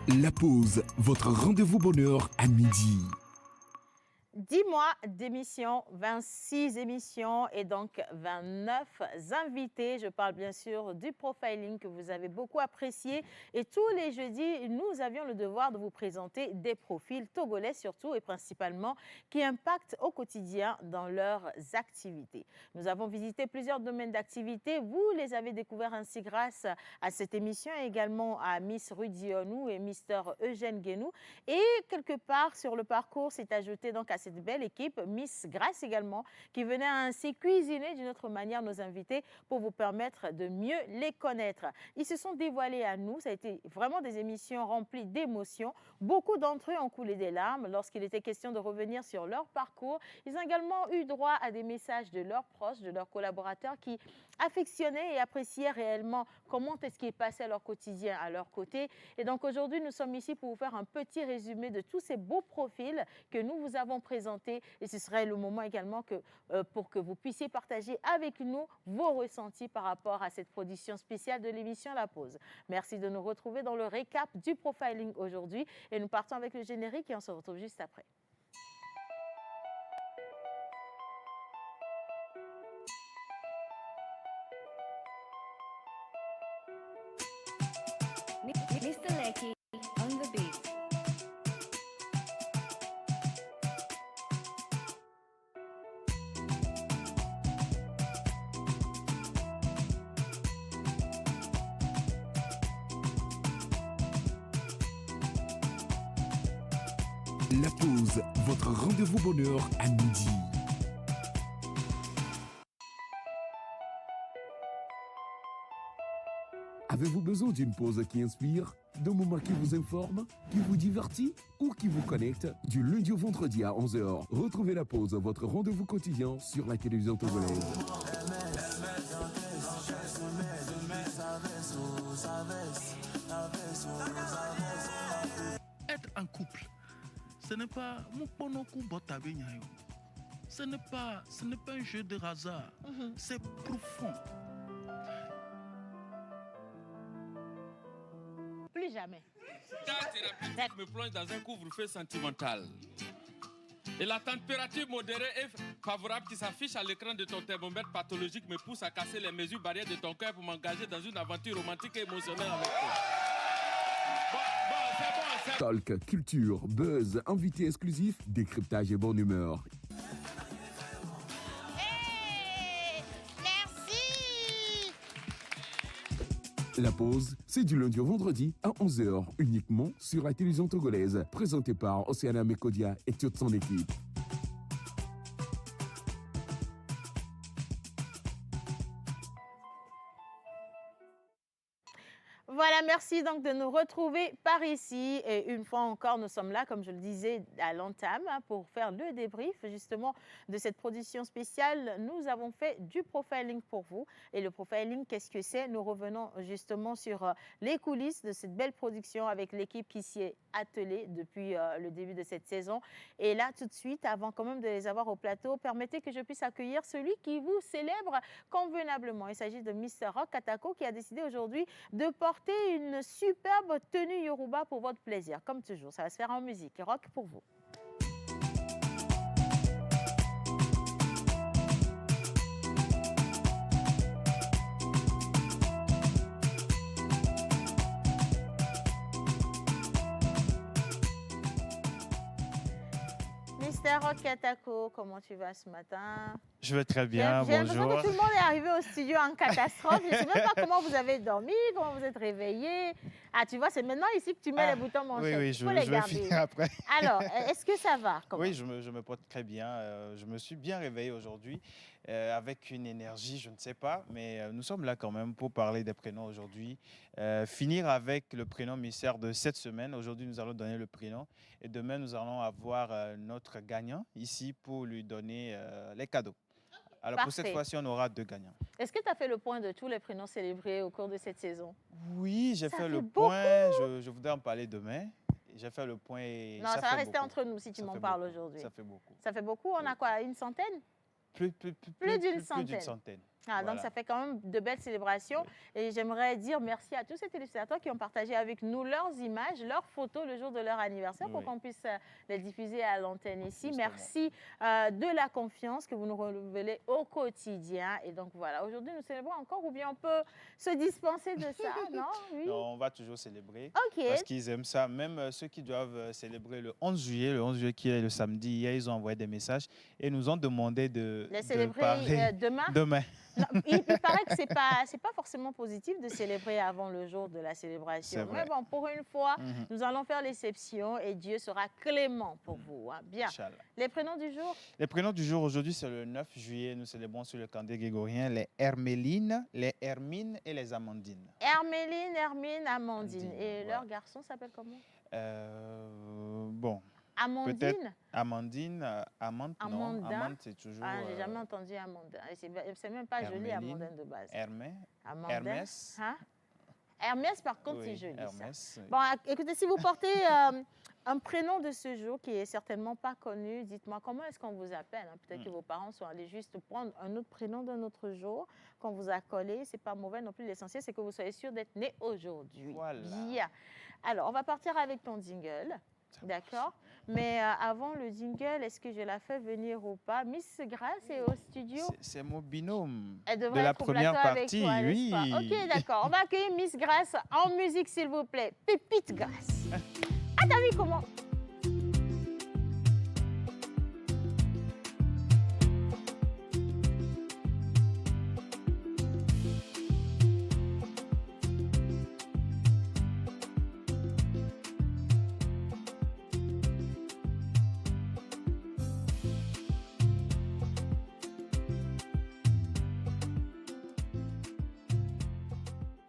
La pause, votre rendez-vous bonheur à midi. 10 mois d'émission, 26 émissions et donc 29 invités. Je parle bien sûr du profiling que vous avez beaucoup apprécié. Et tous les jeudis, nous avions le devoir de vous présenter des profils togolais surtout et principalement qui impactent au quotidien dans leurs activités. Nous avons visité plusieurs domaines d'activité. Vous les avez découverts ainsi grâce à cette émission et également à Miss Rudy Onou et Mister Eugène Guénou. Et quelque part sur le parcours s'est ajouté donc à cette belle équipe, Miss Grace également, qui venait ainsi cuisiner d'une autre manière nos invités pour vous permettre de mieux les connaître. Ils se sont dévoilés à nous, ça a été vraiment des émissions remplies d'émotions. Beaucoup d'entre eux ont coulé des larmes lorsqu'il était question de revenir sur leur parcours. Ils ont également eu droit à des messages de leurs proches, de leurs collaborateurs qui affectionnaient et appréciaient réellement comment est-ce qu'ils passaient leur quotidien à leur côté. Et donc aujourd'hui, nous sommes ici pour vous faire un petit résumé de tous ces beaux profils que nous vous avons présentés. Et ce serait le moment également pour que vous puissiez partager avec nous vos ressentis par rapport à cette production spéciale de l'émission La Pause. Merci de nous retrouver dans le récap du profiling aujourd'hui. Et nous partons avec le générique et on se retrouve juste après. Mr. Lecky on the beat. La pause, votre rendez-vous bonheur à midi. Avez-vous besoin d'une pause qui inspire, d'un moment qui vous informe, qui vous divertit ou qui vous connecte? Du lundi au vendredi à 11h, retrouvez La Pause, votre rendez-vous quotidien sur la télévision togolaise. Être en couple, ce n'est pas ce n'est pas un jeu de hasard, c'est profond. Plus jamais. Ta thérapeutique me plonge dans un couvre-feu sentimental. Et la température modérée et favorable qui s'affiche à l'écran de ton thermomètre pathologique me pousse à casser les mesures barrières de ton cœur pour m'engager dans une aventure romantique et émotionnelle avec toi. C'est bon. Talk, culture, buzz, invités exclusifs, décryptage et bonne humeur. La Pause, c'est du lundi au vendredi à 11h, uniquement sur la télévision togolaise, présenté par Océana Mekodia et toute son équipe. Voilà, merci donc de nous retrouver par ici. Et une fois encore, nous sommes là, comme je le disais à l'entame, pour faire le débrief justement de cette production spéciale. Nous avons fait du profiling pour vous. Et le profiling, qu'est-ce que c'est? Nous revenons justement sur les coulisses de cette belle production avec l'équipe qui s'y est attelée depuis le début de cette saison. Et là, tout de suite, avant quand même de les avoir au plateau, permettez que je puisse accueillir celui qui vous célèbre convenablement. Il s'agit de Mr. Rock Katako qui a décidé aujourd'hui de porter une superbe tenue Yoruba pour votre plaisir. Comme toujours, ça va se faire en musique. Rock pour vous. Mr. Rock Katako, comment tu vas ce matin? Je vais très bien, J'ai l'impression bonjour. que tout le monde est arrivé au studio en catastrophe. Je ne sais même pas comment vous avez dormi, comment vous êtes réveillé. Ah, tu vois, c'est maintenant ici que tu mets les boutons manchettes. Oui, Faut les je vais garder. finir après. Alors, est-ce que ça va? Oui, je me porte très bien. Je me suis bien réveillé aujourd'hui avec une énergie, je ne sais pas, mais nous sommes là quand même pour parler des prénoms aujourd'hui. Finir avec le prénom mystère de cette semaine. Aujourd'hui, nous allons donner le prénom et demain, nous allons avoir notre gagnant ici pour lui donner les cadeaux. Alors pour cette Parfait. fois-ci, on aura 2 gagnants. Est-ce que tu as fait le point de tous les prénoms célébrés au cours de cette saison? Oui, j'ai Ça fait fait le beaucoup. point. Je voudrais en parler demain. J'ai fait le point et Non, ça va fait rester beaucoup. entre nous si tu Ça m'en fait parles beaucoup. aujourd'hui. Ça fait beaucoup. Ça fait beaucoup? On a quoi? Une centaine? Plus Plus d'une centaine. Ah, donc, Voilà. ça fait quand même de belles célébrations. Et j'aimerais dire merci à tous ces téléspectateurs qui ont partagé avec nous leurs images, leurs photos le jour de leur anniversaire pour Oui. qu'on puisse les diffuser à l'antenne ici. Justement. Merci de la confiance que vous nous renouvelez au quotidien. Et donc, voilà, aujourd'hui, nous célébrons encore ou bien on peut se dispenser de ça, non? Oui. Non, on va toujours célébrer OK. parce qu'ils aiment ça. Même ceux qui doivent célébrer le 11 juillet qui est le samedi, hier, ils ont envoyé des messages et nous ont demandé Les de célébrer parler demain? demain. Non, il paraît que c'est pas forcément positif de célébrer avant le jour de la C'est célébration. vrai. Mais bon, pour une fois, Mhm. nous allons faire l'exception et Dieu sera clément pour vous, hein. Bien. Inch'Allah. Les prénoms du jour? Les prénoms du jour aujourd'hui, c'est le 9 juillet. Nous célébrons sur le calendrier grégorien les Hermélines, les Hermines et les Amandines. Herméline, Hermine, Amandine. Amandine, Et voilà. leur garçon s'appelle comment? Bon, Amandine? Amandine, Amande, non. Amandin? Amande, c'est toujours Ah, j'ai jamais entendu Amandin. Et c'est même pas joli, Herméline, Amandine de base. Amandin. Hermès. Hein? Hermès, par contre, c'est Oui, joli, ça. Hermès. Bon, écoutez, si vous portez un prénom de ce jour qui est certainement pas connu, dites-moi comment est-ce qu'on vous appelle, hein? Peut-être que vos parents sont allés juste prendre un autre prénom d'un autre jour qu'on vous a collé. C'est pas mauvais non plus. L'essentiel, c'est que vous soyez sûr d'être né aujourd'hui. Voilà. Bien. Alors, on va partir avec ton jingle. D'accord. Mais avant le jingle, est-ce que je la fais venir ou pas? Miss Grace est au studio. C'est mon binôme Elle de devrait la être au première plateau avec partie, toi, n'est-ce oui. pas? Ok, d'accord. On va accueillir Miss Grace en musique, s'il vous plaît. Pépite Grace. Ah, t'as vu comment?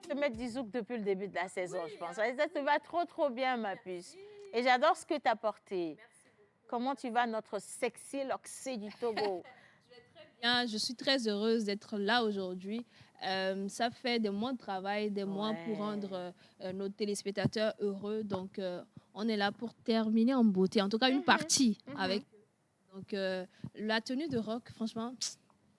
Te mettre du zouk depuis le début de la saison, je pense. Ça te va trop bien, ma puce. Et j'adore ce que tu as porté. Comment tu vas, notre sexy Loxé du Togo? Bien, je suis très heureuse d'être là aujourd'hui. Ça fait des mois de travail, des mois pour rendre nos téléspectateurs heureux. Donc, on est là pour terminer en beauté. En tout cas, une partie avec. Donc, la tenue de rock, franchement,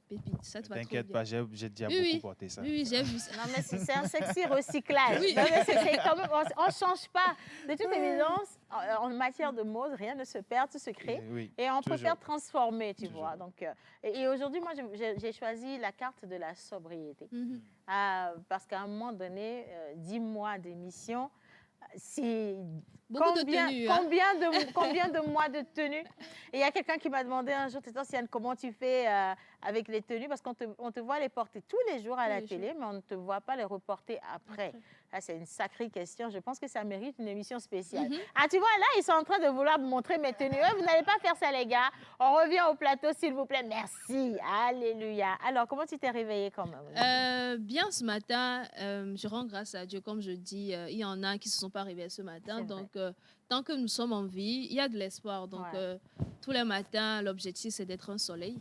pépite. Ça te va trop T'inquiète bien. pas, j'ai déjà Oui, beaucoup oui. porté ça. Oui, oui, j'ai vu ça. Non, mais c'est un sexy recyclage. Oui. Non, mais c'est quand même, on ne change pas. De toute évidence, en matière de mode, rien ne se perd, tout se crée. Oui, Et on toujours. préfère transformer, tu Toujours. vois. Donc, et aujourd'hui, moi, j'ai choisi la carte de la sobriété. Mhm. Parce qu'à un moment donné, 10 mois d'émission, c'est Beaucoup de tenues, hein. combien de mois de tenue? Et il y a quelqu'un qui m'a demandé un jour, Tienne, comment tu fais avec les tenues? Parce qu'on te voit les porter tous les jours à Tous la les télé, mais on ne te voit pas les reporter après. Ah, c'est une sacrée question. Je pense que ça mérite une émission spéciale. Ah, tu vois, là, ils sont en train de vouloir me montrer mes tenues. Vous n'allez pas faire ça, les gars. On revient au plateau, s'il vous plaît. Merci. Alléluia. Alors, comment tu t'es réveillée quand même? Bien ce matin, je rends grâce à Dieu. Comme je dis, il y en a qui ne se sont pas réveillés ce matin. C'est Donc, tant que nous sommes en vie, il y a de l'espoir. Donc, tous les matins, l'objectif, c'est d'être un soleil.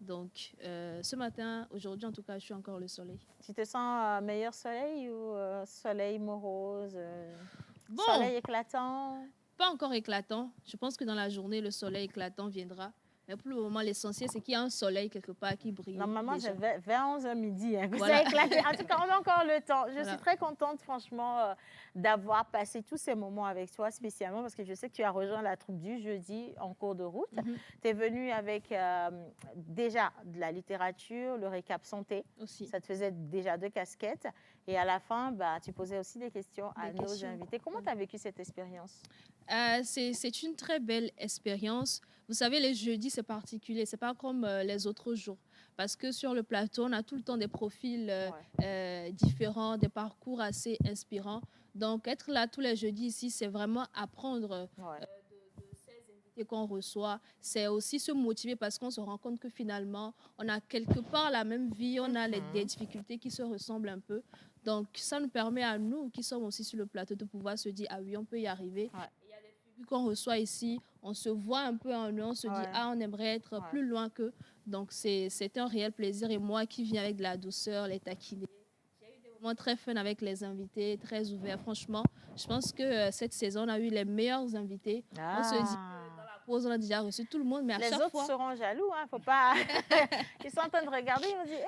Donc, ce matin, aujourd'hui, en tout cas, je suis encore le soleil. Tu te sens meilleur soleil ou soleil morose? Bon, Soleil éclatant? pas encore éclatant. Je pense que dans la journée, le soleil éclatant viendra. Mais pour le moment, l'essentiel, c'est qu'il y a un soleil quelque part qui brille. Normalement, déjà. c'est vers 11h midi. Hein, que Voilà. ça a éclaté. En tout cas, on a encore le temps. Je Voilà. suis très contente, franchement, d'avoir passé tous ces moments avec toi, spécialement parce que je sais que tu as rejoint la troupe du jeudi en cours de route. Tu es venu avec déjà de la littérature, le récap santé. Aussi. Ça te faisait déjà 2 casquettes. Et à la fin, bah, tu posais aussi des questions à Des nos questions. invités. Comment tu as vécu cette expérience? C'est une très belle expérience. Vous savez, les jeudis, c'est particulier. C'est pas comme les autres jours. Parce que sur le plateau, on a tout le temps des profils différents, des parcours assez inspirants. Donc, être là tous les jeudis ici, c'est vraiment apprendre Ouais. de ces invités qu'on reçoit. C'est aussi se motiver parce qu'on se rend compte que finalement, on a quelque part la même vie, on a des difficultés qui se ressemblent un peu. Donc, ça nous permet à nous qui sommes aussi sur le plateau de pouvoir se dire, ah oui, on peut y arriver. Ouais. Il y a des figures qu'on reçoit ici, on se voit un peu en eux, on se dit, Ouais. ah, on aimerait être plus loin qu'eux. Donc, c'est un réel plaisir. Et moi qui viens avec de la douceur, les taquiner, j'ai eu des moments très fun avec les invités, très ouverts. Franchement, je pense que cette saison, on a eu les meilleurs invités. On se dit que dans la pause, on a déjà reçu tout le monde, mais à Les chaque autres fois... seront jaloux, hein, faut pas. Ils sont en train de regarder, ils vont dire,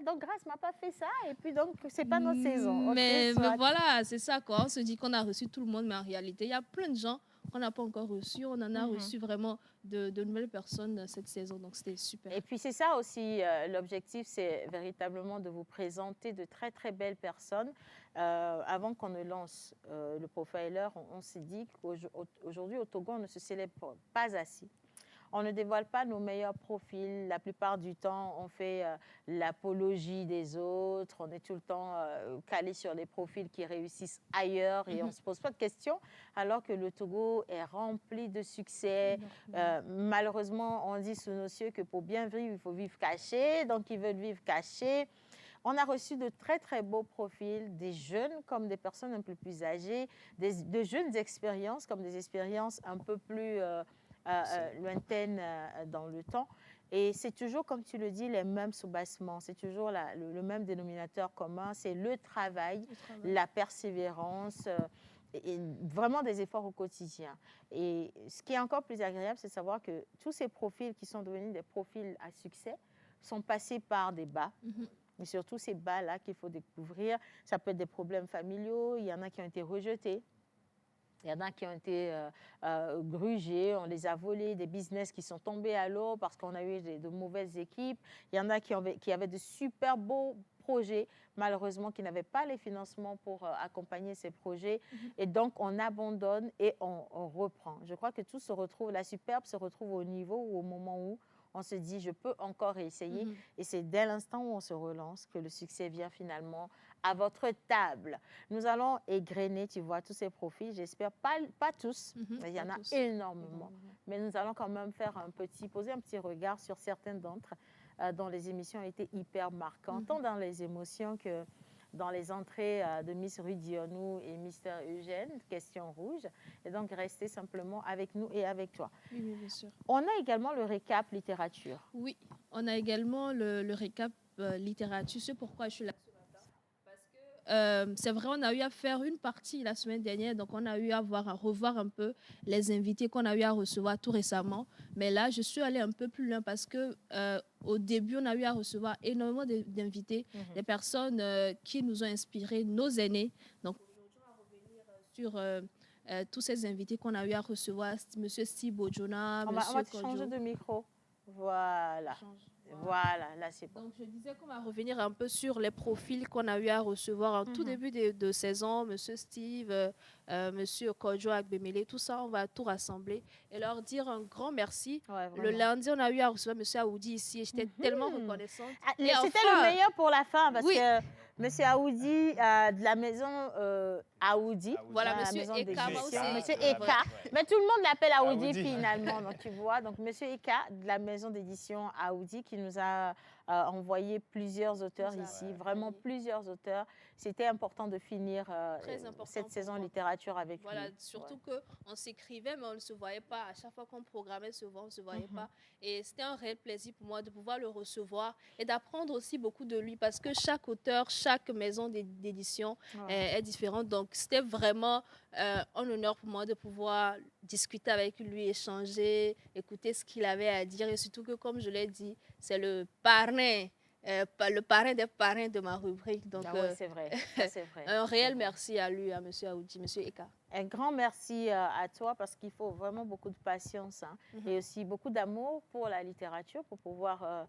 donc Grâce m'a pas fait ça, et puis donc c'est pas notre saison. Ok, Mais soit. voilà, c'est ça quoi. On se dit qu'on a reçu tout le monde, mais en réalité, il y a plein de gens qu'on n'a pas encore reçus. On en a reçu vraiment de nouvelles personnes cette saison, donc c'était super. Et puis c'est ça aussi, l'objectif, c'est véritablement de vous présenter de très très belles personnes. Avant qu'on ne lance le profiler, on s'est dit qu'aujourd'hui au Togo, on ne se célèbre pas assez. On ne dévoile pas nos meilleurs profils. La plupart du temps, on fait l'apologie des autres. On est tout le temps calé sur les profils qui réussissent ailleurs et on ne se pose pas de questions. Alors que le Togo est rempli de succès. Malheureusement, on dit sous nos cieux que pour bien vivre, il faut vivre caché. Donc, ils veulent vivre cachés. On a reçu de très, très beaux profils, des jeunes comme des personnes un peu plus âgées, de jeunes expériences comme des expériences un peu plus... lointaine dans le temps. Et c'est toujours, comme tu le dis, les mêmes soubassements. C'est toujours le même dénominateur commun. C'est le travail, la persévérance et vraiment des efforts au quotidien. Et ce qui est encore plus agréable, c'est de savoir que tous ces profils qui sont devenus des profils à succès sont passés par des bas. Et surtout ces bas-là qu'il faut découvrir. Ça peut être des problèmes familiaux. Il y en a qui ont été rejetés. Il y en a qui ont été grugés, on les a volés, des business qui sont tombés à l'eau parce qu'on a eu de mauvaises équipes. Il y en a qui avaient de super beaux projets, malheureusement, qui n'avaient pas les financements pour accompagner ces projets. Et donc, on abandonne et on reprend. Je crois que tout se retrouve, la superbe se retrouve au niveau ou au moment où on se dit, je peux encore essayer. Et c'est dès l'instant où on se relance que le succès vient finalement à votre table. Nous allons égrener, tu vois, tous ces profils. J'espère pas tous, mais il y en a énormément. Mais nous allons quand même poser un petit regard sur certaines d'entre dont les émissions ont été hyper marquantes, tant dans les émotions que dans les entrées de Miss Rudionou et Mister Eugène, question rouge. Et donc, restez simplement avec nous et avec toi. Oui, bien sûr. On a également le récap littérature. Oui, on a également le récap littérature. C'est pourquoi je suis là ce matin. Parce que c'est vrai, on a eu à faire une partie la semaine dernière, donc on a eu à revoir un peu les invités qu'on a eu à recevoir tout récemment. Mais là, je suis allée un peu plus loin parce que au début, on a eu à recevoir énormément d'invités, des personnes qui nous ont inspiré, nos aînés. Donc aujourd'hui, on va revenir sur tous ces invités qu'on a eu à recevoir, M. Steve Ojona, On va changer de micro. Voilà. Voilà, là c'est bon. Donc je disais qu'on va revenir un peu sur les profils qu'on a eu à recevoir en tout début de saison, Monsieur Steve, Monsieur Kojo Agbemele, tout ça, on va tout rassembler et leur dire un grand merci. Ouais, le lundi, on a eu à recevoir Monsieur Aoudi ici et j'étais tellement reconnaissante. C'était le meilleur pour la fin parce que Monsieur Aoudi de la maison Aoudi, voilà, Monsieur Eka aussi. Monsieur Eka, mais tout le monde l'appelle Aoudi finalement. Donc tu vois, donc Monsieur Eka de la maison d'édition Aoudi qui nous a envoyé plusieurs auteurs ici, vraiment plusieurs auteurs. C'était important de finir cette saison littérature avec lui. Surtout qu'on s'écrivait, mais on ne se voyait pas. À chaque fois qu'on programmait souvent, on ne se voyait pas. Et c'était un réel plaisir pour moi de pouvoir le recevoir et d'apprendre aussi beaucoup de lui parce que chaque auteur, chaque maison d'édition est différente. Donc, c'était vraiment un honneur pour moi de pouvoir discuter avec lui, échanger, écouter ce qu'il avait à dire. Et surtout que, comme je l'ai dit, c'est le parrain des parrains de ma rubrique. Donc, c'est vrai. Un réel merci à lui, à M. Aoudi, M. Eka. Un grand merci à toi parce qu'il faut vraiment beaucoup de patience et aussi beaucoup d'amour pour la littérature pour pouvoir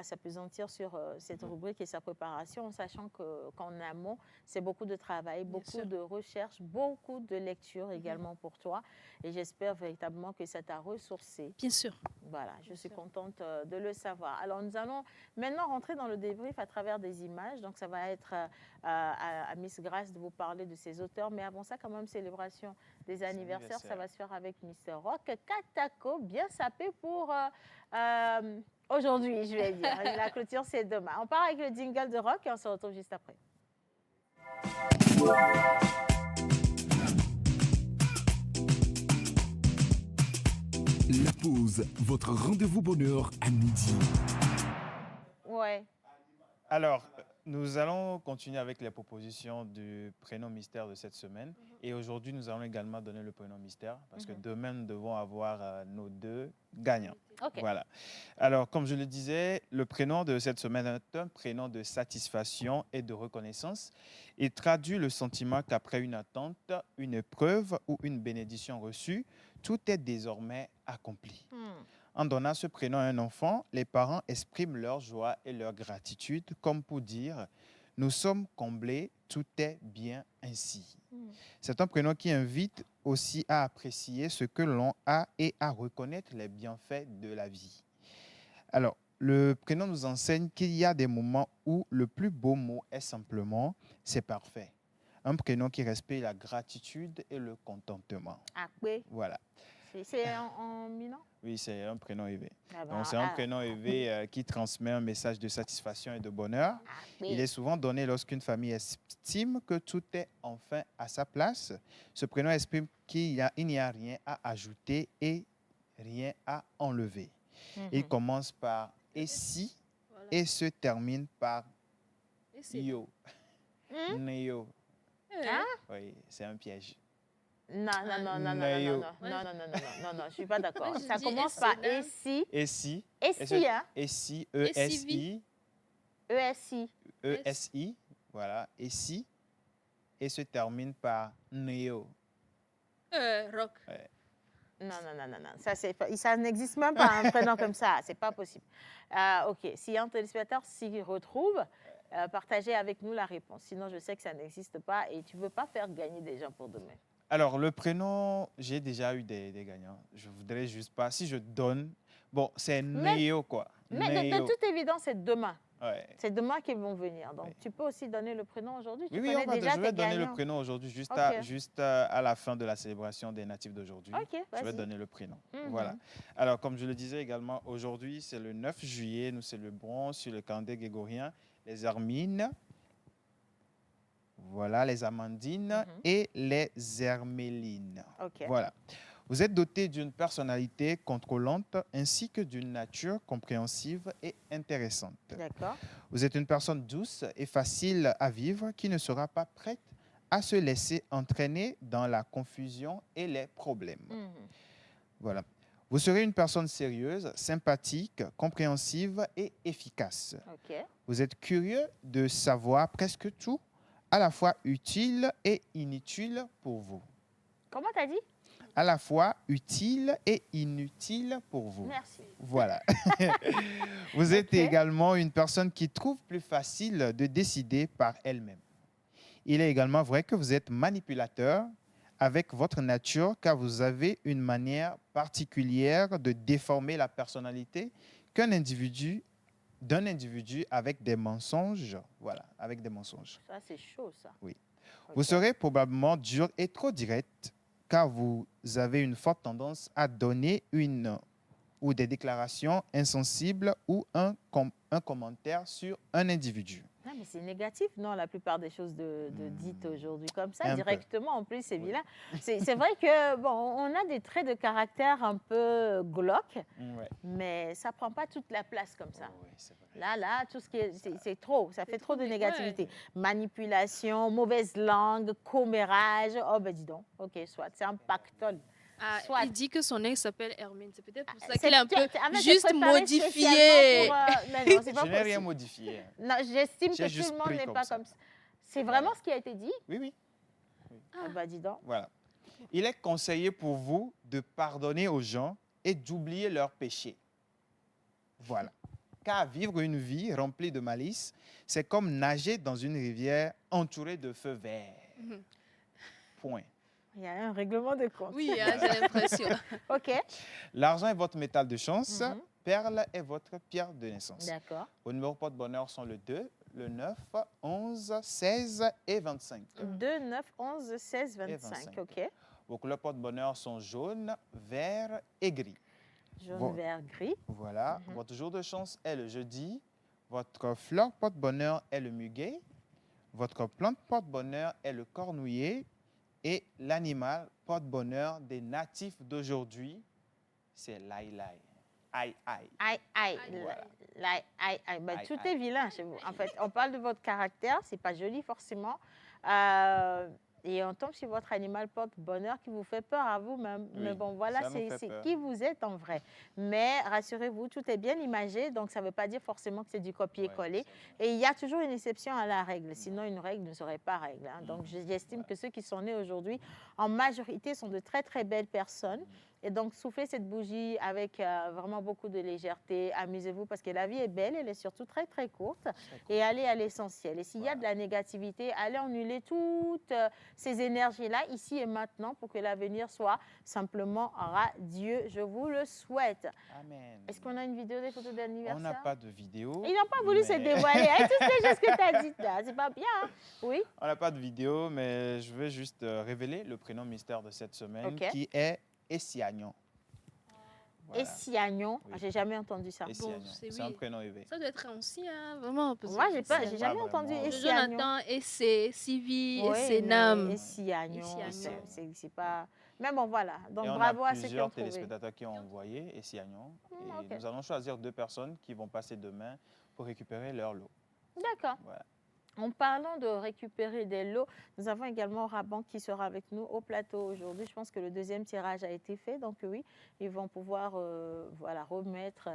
s'appesantir sur cette rubrique et sa préparation en sachant qu'en amont, c'est beaucoup de travail, beaucoup de recherche, beaucoup de lecture également pour toi et j'espère véritablement que ça t'a ressourcé. Bien sûr. Voilà, je suis contente de le savoir. Alors, nous allons maintenant rentrer dans le débrief à travers des images. Donc, ça va être à Miss Grâce de vous parler de ses auteurs. Mais avant ça, quand même, célébration des anniversaires. Ça va se faire avec Mr. Rock Katako, bien sapé pour aujourd'hui, je vais dire. La clôture, c'est demain. On part avec le jingle de Rock et on se retrouve juste après. La pause, votre rendez-vous bonheur à midi. Ouais. Alors, Nous allons continuer avec les propositions du prénom mystère de cette semaine. Et aujourd'hui, nous allons également donner le prénom mystère parce que demain, nous devons avoir nos 2 gagnants. Ok. Voilà. Alors, comme je le disais, le prénom de cette semaine est un prénom de satisfaction et de reconnaissance. Il traduit le sentiment qu'après une attente, une épreuve ou une bénédiction reçue, tout est désormais accompli. En donnant ce prénom à un enfant, les parents expriment leur joie et leur gratitude comme pour dire « Nous sommes comblés, tout est bien ainsi ». C'est un prénom qui invite aussi à apprécier ce que l'on a et à reconnaître les bienfaits de la vie. Alors, le prénom nous enseigne qu'il y a des moments où le plus beau mot est simplement « c'est parfait ». Un prénom qui respecte la gratitude et le contentement. Akwe. Voilà. C'est en Milan? Oui, c'est un prénom élevé. Ah ben, Donc, c'est un prénom élevé qui transmet un message de satisfaction et de bonheur. oui. Il est souvent donné lorsqu'une famille estime que tout est enfin à sa place. Ce prénom exprime qu'il n'y a rien à ajouter et rien à enlever. Il commence par « et si » Voilà. et se termine par Et c'est- « yo ». Néo. Ah, Oui, c'est un piège. Non, non, non, non, non, non, Nayo. non, non, non, non, non, non, non, je suis pas d'accord. Moi, je Ça dis commence et par c'est là. et si, Et si, et et si, ce- hein, et si, Et si E-S-I, ESI. E-S-I, voilà, et si, et se termine par Néo. rock. Non, non, non, non, non. Ça n'existe même pas un prénom comme ça. C'est pas possible. Ok. Si un téléspectateur s'y retrouve, partagez avec nous la réponse. Sinon, je sais que ça n'existe pas et tu veux pas faire gagner des gens pour demain. Alors, le prénom, j'ai déjà eu des gagnants. Je voudrais juste pas, si je donne, bon, c'est Néo, quoi. Mais de Néo. toute évidence, c'est demain. Ouais. C'est demain qu'ils vont venir. Donc, Oui. tu peux aussi donner le prénom aujourd'hui. Tu Oui, connais déjà je vais tes donner le gagnants. prénom aujourd'hui, juste, Ok. à la fin de la célébration des natifs d'aujourd'hui. Ok, Je vais vas-y. donner le prénom. Mhm. Voilà. Alors, comme je le disais également, aujourd'hui, c'est le 9 juillet. Nous célébrons sur le calendrier grégorien les Hermines, voilà, les Amandines et les Hermélines. Ok. Voilà. Vous êtes doté d'une personnalité contrôlante ainsi que d'une nature compréhensive et intéressante. D'accord. Vous êtes une personne douce et facile à vivre qui ne sera pas prête à se laisser entraîner dans la confusion et les problèmes. Voilà. Vous serez une personne sérieuse, sympathique, compréhensive et efficace. Ok. Vous êtes curieux de savoir presque tout, à la fois utile et inutile pour vous. Comment t'as dit? À la fois utile et inutile pour vous. Merci. Voilà. Vous êtes Ok. également une personne qui trouve plus facile de décider par elle-même. Il est également vrai que vous êtes manipulateur avec votre nature car vous avez une manière particulière de déformer la personnalité d'un individu avec des mensonges. Voilà, avec des mensonges. Ça, c'est chaud, ça. Oui. Ok. Vous serez probablement dur et trop direct car vous avez une forte tendance à donner une ou des déclarations insensibles ou un commentaire sur un individu. Non, mais c'est négatif, non, la plupart des choses de dites aujourd'hui comme ça, Un peu. directement, en plus, c'est Oui. vilain. C'est vrai que, bon, on a des traits de caractère un peu glauques, Ouais. mais ça prend pas toute la place comme ça. Oui, c'est vrai. Là, tout ce qui est, c'est trop, ça fait trop de ouais. négativité. Manipulation, mauvaise langue, commérage, oh ben dis donc, ok, soit, c'est un pactole. Ah, Soit. il dit que son ex s'appelle Hermine. C'est peut-être pour ça C'est- qu'il a un peu en fait, c'est juste préparé modifié. spécialement pour, mais non, c'est pas Je n'ai rien possible. modifié. Non, j'estime J'ai que tout juste le monde pris n'est comme pas ça. comme ça. C'est vraiment ce qui a été dit? Oui, oui. Ah bah dis donc. Voilà. Il est conseillé pour vous de pardonner aux gens et d'oublier leurs péchés. Voilà. Car vivre une vie remplie de malice, c'est comme nager dans une rivière entourée de feux verts. Point. Il y a un règlement de compte. Oui, hein, j'ai l'impression. Ok, L'argent est votre métal de chance, Mhm. perle est votre pierre de naissance. d'accord. Vos numéros porte-bonheur sont le 2, le 9, 11, 16 et 25. 2, 9, 11, 16, 25. 25. Ok. Vos couleurs porte-bonheur sont jaune, vert et gris. Jaune, Bon. vert, gris. Voilà. Votre jour de chance est le jeudi. Votre fleur porte-bonheur est le muguet. Votre plante porte-bonheur est le cornouiller. Et l'animal porte-bonheur des natifs d'aujourd'hui, c'est l'aïe-l'aïe. Aïe, aïe. Aïe, aïe. Voilà. Ben, Aïe, tout aïe. est vilain chez vous. En fait, on parle de votre caractère, c'est pas joli forcément. Et on tombe sur votre animal porte-bonheur qui vous fait peur à vous-même. Mais Oui, bon, voilà, ça nous fait c'est peur. qui vous êtes en vrai. Mais rassurez-vous, tout est bien imagé, donc ça ne veut pas dire forcément que c'est du copier-coller. Ouais, c'est vrai. Et il y a toujours une exception à la règle, sinon une règle ne serait pas règle. Hein. Donc j'estime que ceux qui sont nés aujourd'hui, en majorité, sont de très très belles personnes. Et donc soufflez cette bougie avec vraiment beaucoup de légèreté, amusez-vous parce que la vie est belle, elle est surtout très très courte. Et allez à l'essentiel. Et s'il y a de la négativité, allez annuler toutes ces énergies-là, ici et maintenant, pour que l'avenir soit simplement radieux. Je vous le souhaite. Amen. Est-ce qu'on a une vidéo des photos On n'a d'anniversaire? pas de vidéo. Ils n'ont pas voulu se mais- dévoiler. Avec toutes les choses que tu as dites là, c'est pas bien. Hein? Oui. On n'a pas de vidéo, mais je vais juste révéler le prénom mystère de cette semaine Ok. qui est Essiagnon. Voilà. Essiagnon, Oui. j'ai jamais entendu ça. Essiagnon. c'est C'est un oui. prénom élevé. Ça doit être ancien, hein, vraiment. parce Moi, que j'ai c'est- jamais pas entendu vraiment. Essiagnon. Jonathan, et c'est Sylvie, et Oui, c'est mais Nam. Essiagnon, Essiagnon. c'est pas... Mais bon, voilà. Donc, Et on bravo a à ceux qui ont plusieurs trouvé. téléspectateurs qui ont envoyé Essiagnon. Et ok. nous allons choisir 2 personnes qui vont passer demain pour récupérer leur lot. D'accord. Voilà. En parlant de récupérer des lots, nous avons également Raban qui sera avec nous au plateau aujourd'hui. Je pense que le deuxième tirage a été fait. Donc oui, ils vont pouvoir voilà, remettre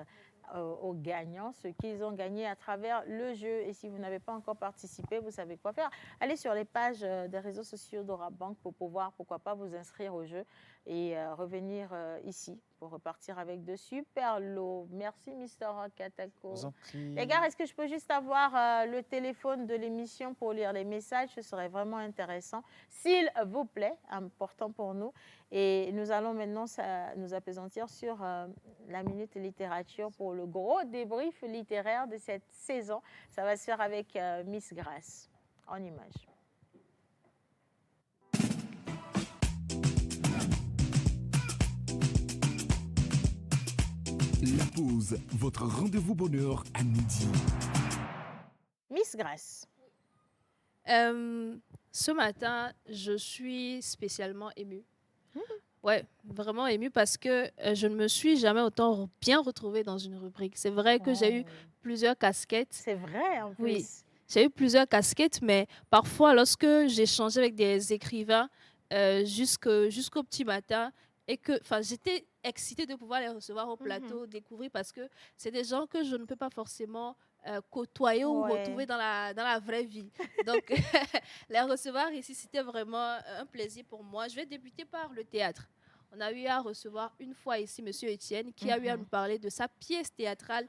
aux gagnants ce qu'ils ont gagné à travers le jeu. Et si vous n'avez pas encore participé, vous savez quoi faire. Allez sur les pages des réseaux sociaux d'Orabank pour pouvoir, pourquoi pas, vous inscrire au jeu et revenir ici pour repartir avec de super lots. Merci, Mr. Katako. Vous en prie. Les gars, est-ce que je peux juste avoir le téléphone de l'émission pour lire les messages? Ce serait vraiment intéressant. S'il vous plaît, important pour nous. Et nous allons maintenant nous appesantir sur la minute littérature pour le gros débrief littéraire de cette saison. Ça va se faire avec Miss Grace en images. La pause, votre rendez-vous bonheur à midi. Miss Grace. Ce matin, je suis spécialement émue. Ouais, vraiment émue parce que je ne me suis jamais autant bien retrouvée dans une rubrique. C'est vrai que j'ai eu plusieurs casquettes. C'est vrai en plus. Oui. J'ai eu plusieurs casquettes, mais parfois, lorsque j'échangeais avec des écrivains jusqu'au petit matin, et que j'étais excitée de pouvoir les recevoir au plateau, découvrir, parce que c'est des gens que je ne peux pas forcément côtoyer ou Ouais. retrouver dans la vraie vie. Donc, les recevoir ici, c'était vraiment un plaisir pour moi. Je vais débuter par le théâtre. On a eu à recevoir une fois ici M. Étienne, qui a eu à nous parler de sa pièce théâtrale,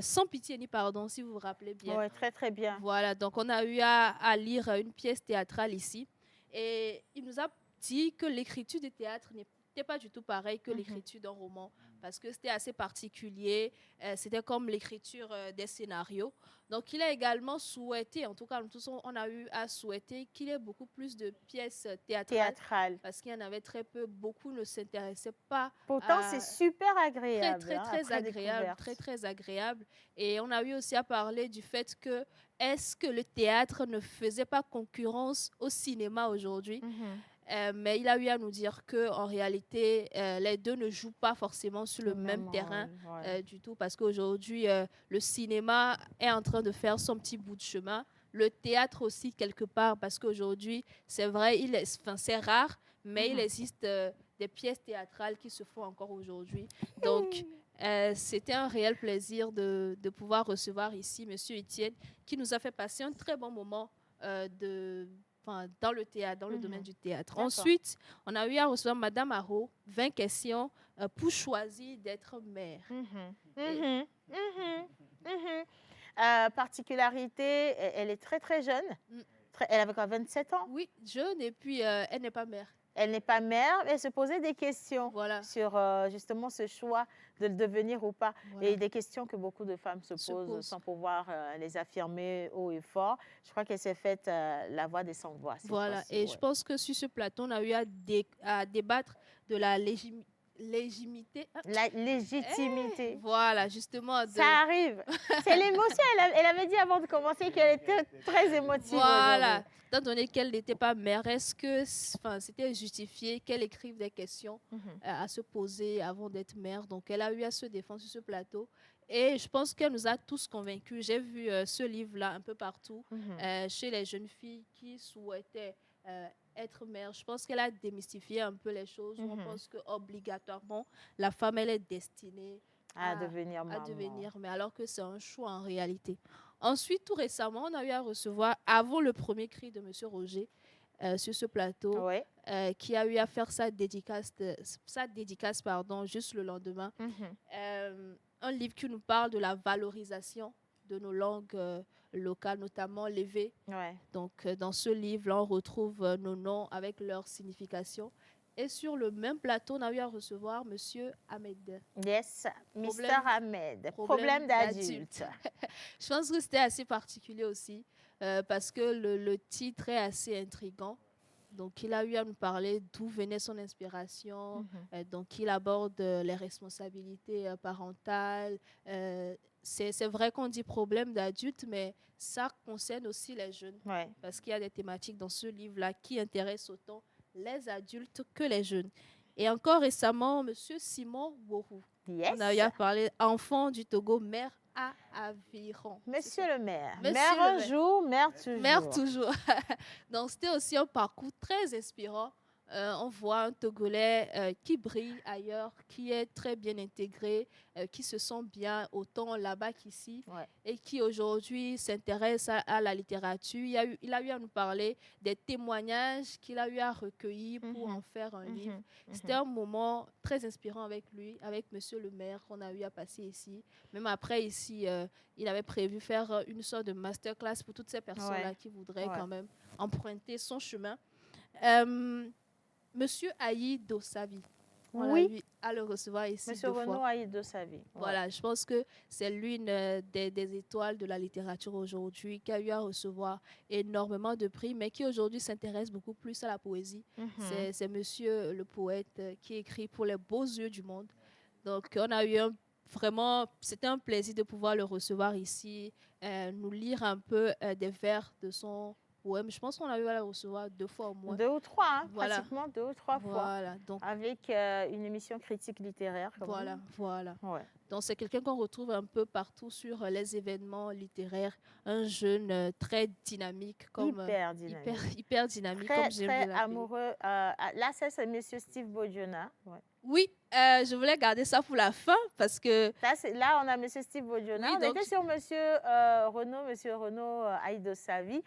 Sans pitié ni pardon, si vous vous rappelez bien. Oui, très très bien. Voilà, donc on a eu à lire une pièce théâtrale ici. Et il nous a dit que l'écriture du théâtre n'était pas du tout pareil que l'écriture d'un roman, parce que c'était assez particulier, c'était comme l'écriture des scénarios. Donc il a également souhaité, en tout cas nous tous on a eu à souhaiter qu'il y ait beaucoup plus de pièces théâtrales, parce qu'il y en avait très peu, beaucoup ne s'intéressaient pas. Pourtant, c'est super agréable. Très après agréable, découverte. très agréable. Et on a eu aussi à parler du fait que est-ce que le théâtre ne faisait pas concurrence au cinéma aujourd'hui? Mais il a eu à nous dire qu'en réalité, les deux ne jouent pas forcément sur le même terrain du tout, parce qu'aujourd'hui, le cinéma est en train de faire son petit bout de chemin. Le théâtre aussi, quelque part, parce qu'aujourd'hui, c'est vrai, c'est rare, mais il existe des pièces théâtrales qui se font encore aujourd'hui. Donc, c'était un réel plaisir de pouvoir recevoir ici M. Étienne, qui nous a fait passer un très bon moment dans le théâtre, dans le domaine du théâtre. Ensuite, on a eu à recevoir Madame Haro, 20 questions pour choisir d'être mère. Particularité, elle est très très jeune. Elle avait quoi, 27 ans? Oui, jeune, et puis elle n'est pas mère. Elle n'est pas mère, elle se posait des questions sur justement ce choix de le devenir ou pas. Voilà. Et des questions que beaucoup de femmes se posent sans pouvoir les affirmer haut et fort. Je crois qu'elle s'est faite la voix des sans-voix. Voilà, et je pense que sur ce plateau, on a eu à débattre de la légitimité. La légitimité. Voilà, justement. Ça arrive. C'est l'émotion. Elle avait dit avant de commencer qu'elle était très émotive. Voilà. Étant donné qu'elle n'était pas mère, est-ce que c'était justifié qu'elle écrive des questions à se poser avant d'être mère? Donc, elle a eu à se défendre sur ce plateau. Et je pense qu'elle nous a tous convaincus. J'ai vu ce livre-là un peu partout, chez les jeunes filles qui souhaitaient être mère. Je pense qu'elle a démystifié un peu les choses. On pense qu'obligatoirement, la femme, elle est destinée À devenir à maman. devenir, mais alors que c'est un choix en réalité. Ensuite, tout récemment, on a eu à recevoir, avant le premier cri de Monsieur Roger, sur ce plateau, Oui. qui a eu à faire sa dédicace pardon, juste le lendemain. Un livre qui nous parle de la valorisation de nos langues locales, notamment l'évé. Ouais. Donc, dans ce livre-là, on retrouve nos noms avec leur signification. Et sur le même plateau, on a eu à recevoir Monsieur Ahmed. Yes, Mr. Problème- Ahmed. problème Problème d'adulte. d'adulte. Je pense que c'était assez particulier aussi, parce que le titre est assez intriguant. Donc, il a eu à nous parler d'où venait son inspiration. Donc, il aborde les responsabilités parentales. C'est vrai qu'on dit problème d'adulte, mais ça concerne aussi les jeunes. Ouais. Parce qu'il y a des thématiques dans ce livre-là qui intéressent autant les adultes que les jeunes. Et encore récemment, Monsieur Simon Wourou. Yes. On a eu à parler enfant du Togo, mère à Aviron. Monsieur le maire. Monsieur Mère le un maire. jour, mère toujours. Mère toujours. Donc, c'était aussi un parcours très inspirant. On voit un Togolais qui brille ailleurs, qui est très bien intégré, qui se sent bien autant là-bas qu'ici, Ouais. et qui aujourd'hui s'intéresse à la littérature. Il a eu à nous parler des témoignages qu'il a eu à recueillir pour en faire un livre. C'était un moment très inspirant avec lui, avec Monsieur le maire qu'on a eu à passer ici. Même après, ici, il avait prévu faire une sorte de masterclass pour toutes ces personnes-là Ouais. qui voudraient Ouais. quand même emprunter son chemin. Monsieur Aïe Dossavi, on l'a Oui. eu à le recevoir ici Monsieur deux fois. Renaud a eu de sa vie. Ouais. Voilà, je pense que c'est l'une des étoiles de la littérature aujourd'hui, qui a eu à recevoir énormément de prix, mais qui aujourd'hui s'intéresse beaucoup plus à la poésie. C'est monsieur le poète qui écrit pour les beaux yeux du monde. Donc, on a eu vraiment, c'était un plaisir de pouvoir le recevoir ici, nous lire un peu des vers de son poème. Je pense qu'on a eu à le recevoir 2 fois au moins. 2 ou 3, hein, Voilà. pratiquement 2 ou 3 fois. Voilà, donc Avec une émission critique littéraire. quand voilà, même. voilà. Ouais. Donc, c'est quelqu'un qu'on retrouve un peu partout sur les événements littéraires. Un jeune très dynamique, comme Hyper dynamique. hyper dynamique, Très, comme j'aime très bien l'appeler. amoureux. Là, c'est Monsieur Steve Bojona. Ouais. Oui, je voulais garder ça pour la fin parce que Là, on a Monsieur Steve Bojona. Oui, On donc- était sur Monsieur Renaud Aïdo Savi.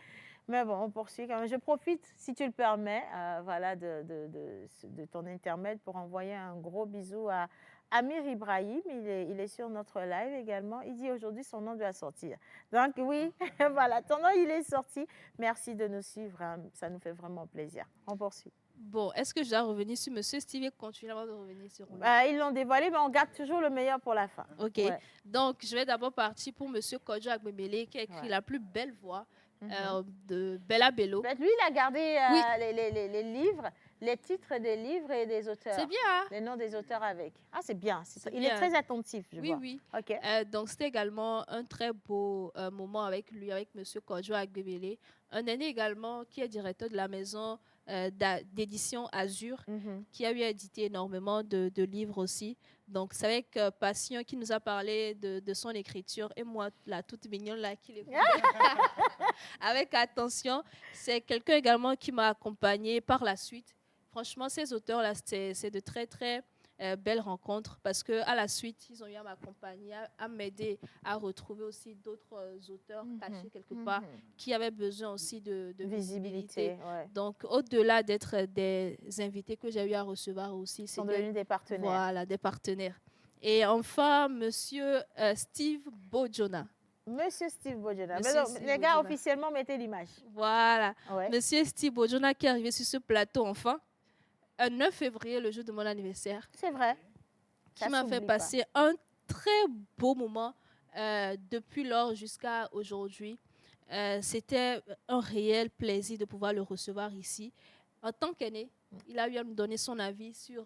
Mais bon, on poursuit quand même. Je profite, si tu le permets, voilà, de ton intermède pour envoyer un gros bisou à Amir Ibrahim. Il est sur notre live également. Il dit aujourd'hui son nom doit sortir. Donc oui, voilà, ton nom, il est sorti. Merci de nous suivre. Hein. Ça nous fait vraiment plaisir. On poursuit. bon, est-ce que je dois revenir sur Monsieur Steve et continuer avant de revenir sur lui? Ils l'ont dévoilé, mais on garde toujours le meilleur pour la fin. Ok. Ouais. Donc, je vais d'abord partir pour Monsieur Kodjo Agbemele qui a écrit Ouais. la plus belle voix de Bella Bello. Peut-être lui, il a gardé Oui. les livres, les titres des livres et des auteurs. C'est bien, hein? Les noms des auteurs avec. Ah, c'est bien. C'est Il bien. est très attentif, je Oui, vois. oui. OK. Donc, c'était également un très beau moment avec lui, avec Monsieur Kodjo Agbemele. Un aîné également qui est directeur de la maison d'édition Azur, qui a eu à éditer énormément de livres aussi. Donc, c'est avec passion qu'il nous a parlé de son écriture. Et moi, la toute mignonne, là, qui l'écoute avec attention. C'est quelqu'un également qui m'a accompagnée par la suite. Franchement, ces auteurs-là, c'est de très, très belles rencontres parce qu'à la suite, ils ont eu à m'accompagner, à m'aider à retrouver aussi d'autres auteurs cachés quelque part qui avaient besoin aussi de visibilité. Ouais. Donc, au-delà d'être des invités que j'ai eu à recevoir aussi, Ils sont c'était devenus des partenaires. voilà, des partenaires. Et enfin, Monsieur Steve Bojona. Monsieur Steve Bojona. Monsieur Mais donc, Steve les gars, Bojona. officiellement, mettez l'image. Voilà. Ouais. Monsieur Steve Bojona qui est arrivé sur ce plateau enfin, un 9 février, le jour de mon anniversaire, C'est vrai. qui Ça m'a s'oublie fait pas. passer un très beau moment depuis lors jusqu'à aujourd'hui. C'était un réel plaisir de pouvoir le recevoir ici. En tant qu'aîné, il a eu à nous donner son avis sur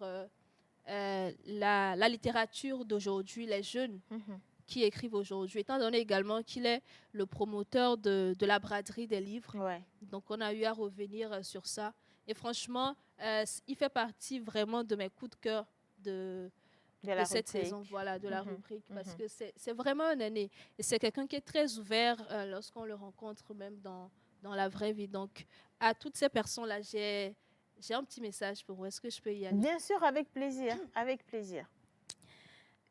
la littérature d'aujourd'hui, les jeunes qui écrivent aujourd'hui, étant donné également qu'il est le promoteur de la braderie des livres. Ouais. Donc, on a eu à revenir sur ça. Et franchement, il fait partie vraiment de mes coups de cœur De la cette rubrique. saison, voilà, de la Mhm, rubrique, parce mhm. que c'est vraiment un aîné. Et c'est quelqu'un qui est très ouvert lorsqu'on le rencontre, même dans la vraie vie. Donc, à toutes ces personnes-là, j'ai un petit message pour vous. Est-ce que je peux y aller? Bien sûr, avec plaisir, avec plaisir.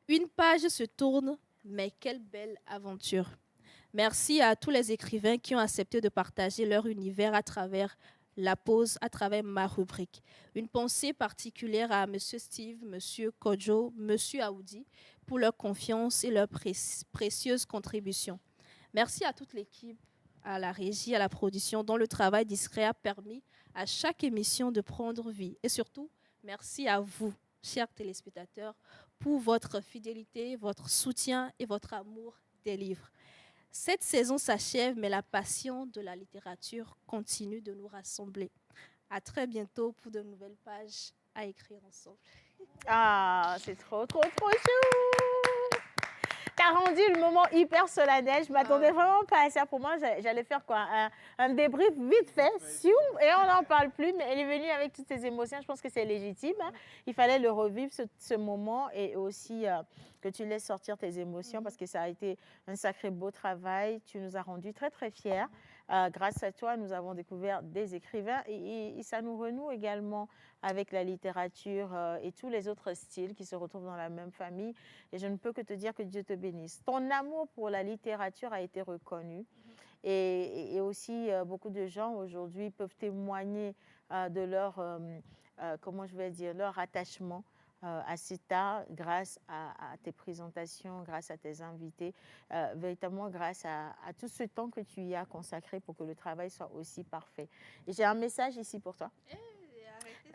Une page se tourne, mais quelle belle aventure. Merci à tous les écrivains qui ont accepté de partager leur univers à travers la pause, à travers ma rubrique. Une pensée particulière à Monsieur Steve, Monsieur Kojo, Monsieur Aoudi pour leur confiance et leur précieuse contribution. Merci à toute l'équipe, à la régie, à la production, dont le travail discret a permis à chaque émission de prendre vie. Et surtout, merci à vous, chers téléspectateurs, pour votre fidélité, votre soutien et votre amour des livres. Cette saison s'achève, mais la passion de la littérature continue de nous rassembler. À très bientôt pour de nouvelles pages à écrire ensemble. Ah, c'est trop, trop, trop chou! T'as rendu le moment hyper solennel. Je m'attendais vraiment pas à ça. Pour moi, j'allais faire quoi? Un débrief vite fait, et on n'en parle plus. Mais elle est venue avec toutes ses émotions. Je pense que c'est légitime, hein. Il fallait le revivre, ce moment, et aussi que tu laisses sortir tes émotions parce que ça a été un sacré beau travail. Tu nous as rendus très, très fiers. Grâce à toi, nous avons découvert des écrivains et ça nous renoue également avec la littérature et tous les autres styles qui se retrouvent dans la même famille. Et je ne peux que te dire que Dieu te bénisse. Ton amour pour la littérature a été reconnu. Et aussi, beaucoup de gens aujourd'hui peuvent témoigner de leur, comment je vais dire, leur attachement à cet art grâce à tes présentations, grâce à tes invités, véritablement grâce à tout ce temps que tu y as consacré pour que le travail soit aussi parfait. Et j'ai un message ici pour toi.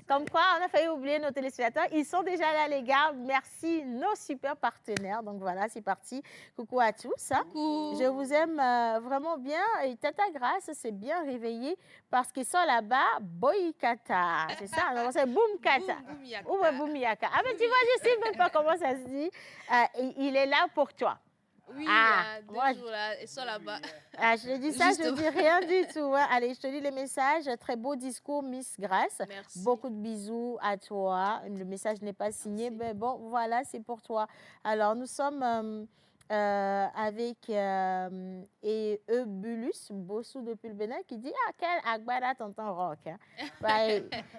Comme quoi, on a failli oublier nos téléspectateurs. Ils sont déjà là, les gars. Merci, nos super partenaires. Donc voilà, c'est parti. Coucou à tous, hein. Coucou. Je vous aime vraiment bien. Et Tata Grace s'est bien réveillée parce qu'ils sont là-bas. Boykata. C'est ça, non, c'est Boom Kata. Ou Boom Yaka. Ah, mais tu vois, je sais même pas comment ça se dit. Il est là pour toi. Oui, Ah, il y moi, a 2 jours là, ils sont là-bas. Ah, je dis ça, je Justement. dis rien du tout, hein. Allez, je te lis les messages. Très beau discours, Miss Grace. Merci. Beaucoup de bisous à toi. Le message n'est pas signé, Merci. mais bon, voilà, c'est pour toi. Alors, nous sommes avec Eubulus, Bossou depuis le Bénin, qui dit « Ah, quel Agbada tonton rock, hein. »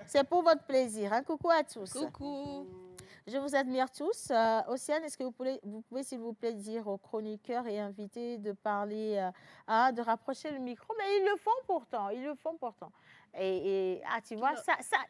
C'est pour votre plaisir, hein. Coucou à tous. Coucou. Je vous admire tous. Océane, est-ce que vous pouvez, s'il vous plaît, dire aux chroniqueurs et invités de parler, de rapprocher le micro? Mais ils le font pourtant, ils le font pourtant. Et tu vois,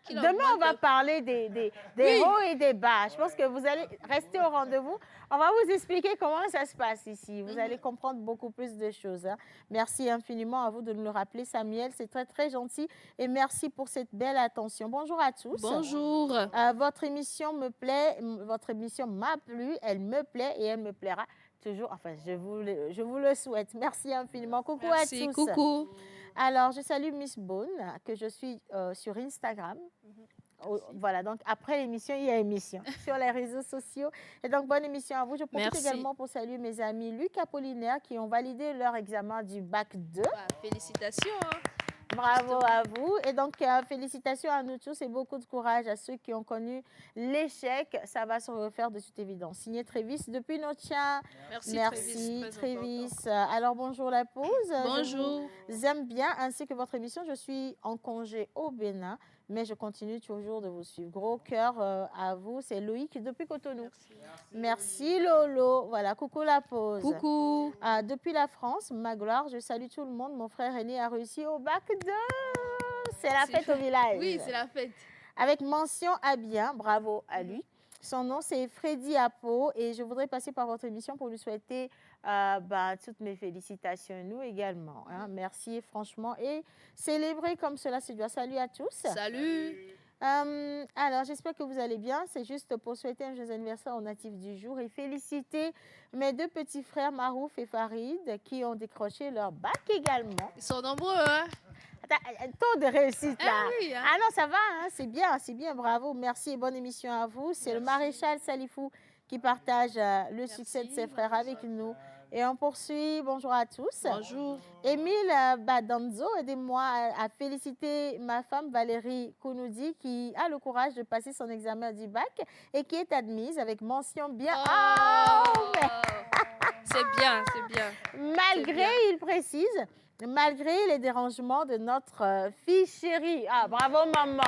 qu'il demain, on augmente va le- parler des Oui. hauts et des bas. Je pense que vous allez rester au rendez-vous. On va vous expliquer comment ça se passe ici. Vous allez comprendre beaucoup plus de choses, hein. Merci infiniment à vous de nous le rappeler, Samuel. C'est très, très gentil. Et merci pour cette belle attention. Bonjour à tous. Bonjour. Votre émission me plaît, votre émission m'a plu, elle me plaît et elle me plaira toujours. Enfin, je vous le souhaite. Merci infiniment. Coucou Merci. à tous. Coucou. Alors, je salue Miss Bone, que je suis sur Instagram. Voilà, donc après l'émission, il y a émission sur les réseaux sociaux. Et donc, bonne émission à vous. Je profite Merci. également pour saluer mes amis Luc Apollinaire qui ont validé leur examen du bac 2. Bah, félicitations. Hein. Bravo à vous. Et donc, félicitations à nous tous et beaucoup de courage à ceux qui ont connu l'échec. Ça va se refaire de toute évidence. Signé Trévis depuis Notia. Merci, Merci très Trévis. important. Alors, bonjour la pause. Bonjour. Je vous aime bien ainsi que votre émission. Je suis en congé au Bénin, mais je continue toujours de vous suivre. Gros cœur à vous. C'est Loïc depuis Cotonou. Merci Lolo. Voilà, coucou la pause. Coucou. Depuis la France, ma gloire, je salue tout le monde. Mon frère aîné a réussi au bac 2. C'est la fête au village. Oui, c'est la fête. Avec mention à bien, bravo à lui. Son nom, c'est Freddy Apo et je voudrais passer par votre émission pour lui souhaiter toutes mes félicitations, nous également, hein. Merci franchement et célébrer comme cela se doit. Salut à tous. Salut. Alors, j'espère que vous allez bien. C'est juste pour souhaiter un joyeux anniversaire aux natifs du jour et féliciter mes 2 petits frères, Marouf et Farid, qui ont décroché leur bac également. Ils sont nombreux, hein? Attends, un taux de réussite là. Ah oui, hein. Ah non, ça va, hein, c'est bien, bravo. Merci et bonne émission à vous. C'est le maréchal Salifou qui partage le succès de ses frères avec nous. Et on poursuit. Bonjour à tous. Bonjour. Émile Badanzo, aidez-moi à féliciter ma femme Valérie Kounoudi qui a le courage de passer son examen du bac et qui est admise avec mention bien. C'est bien, c'est bien. Malgré, il précise, malgré les dérangements de notre fille chérie. Ah, bravo maman.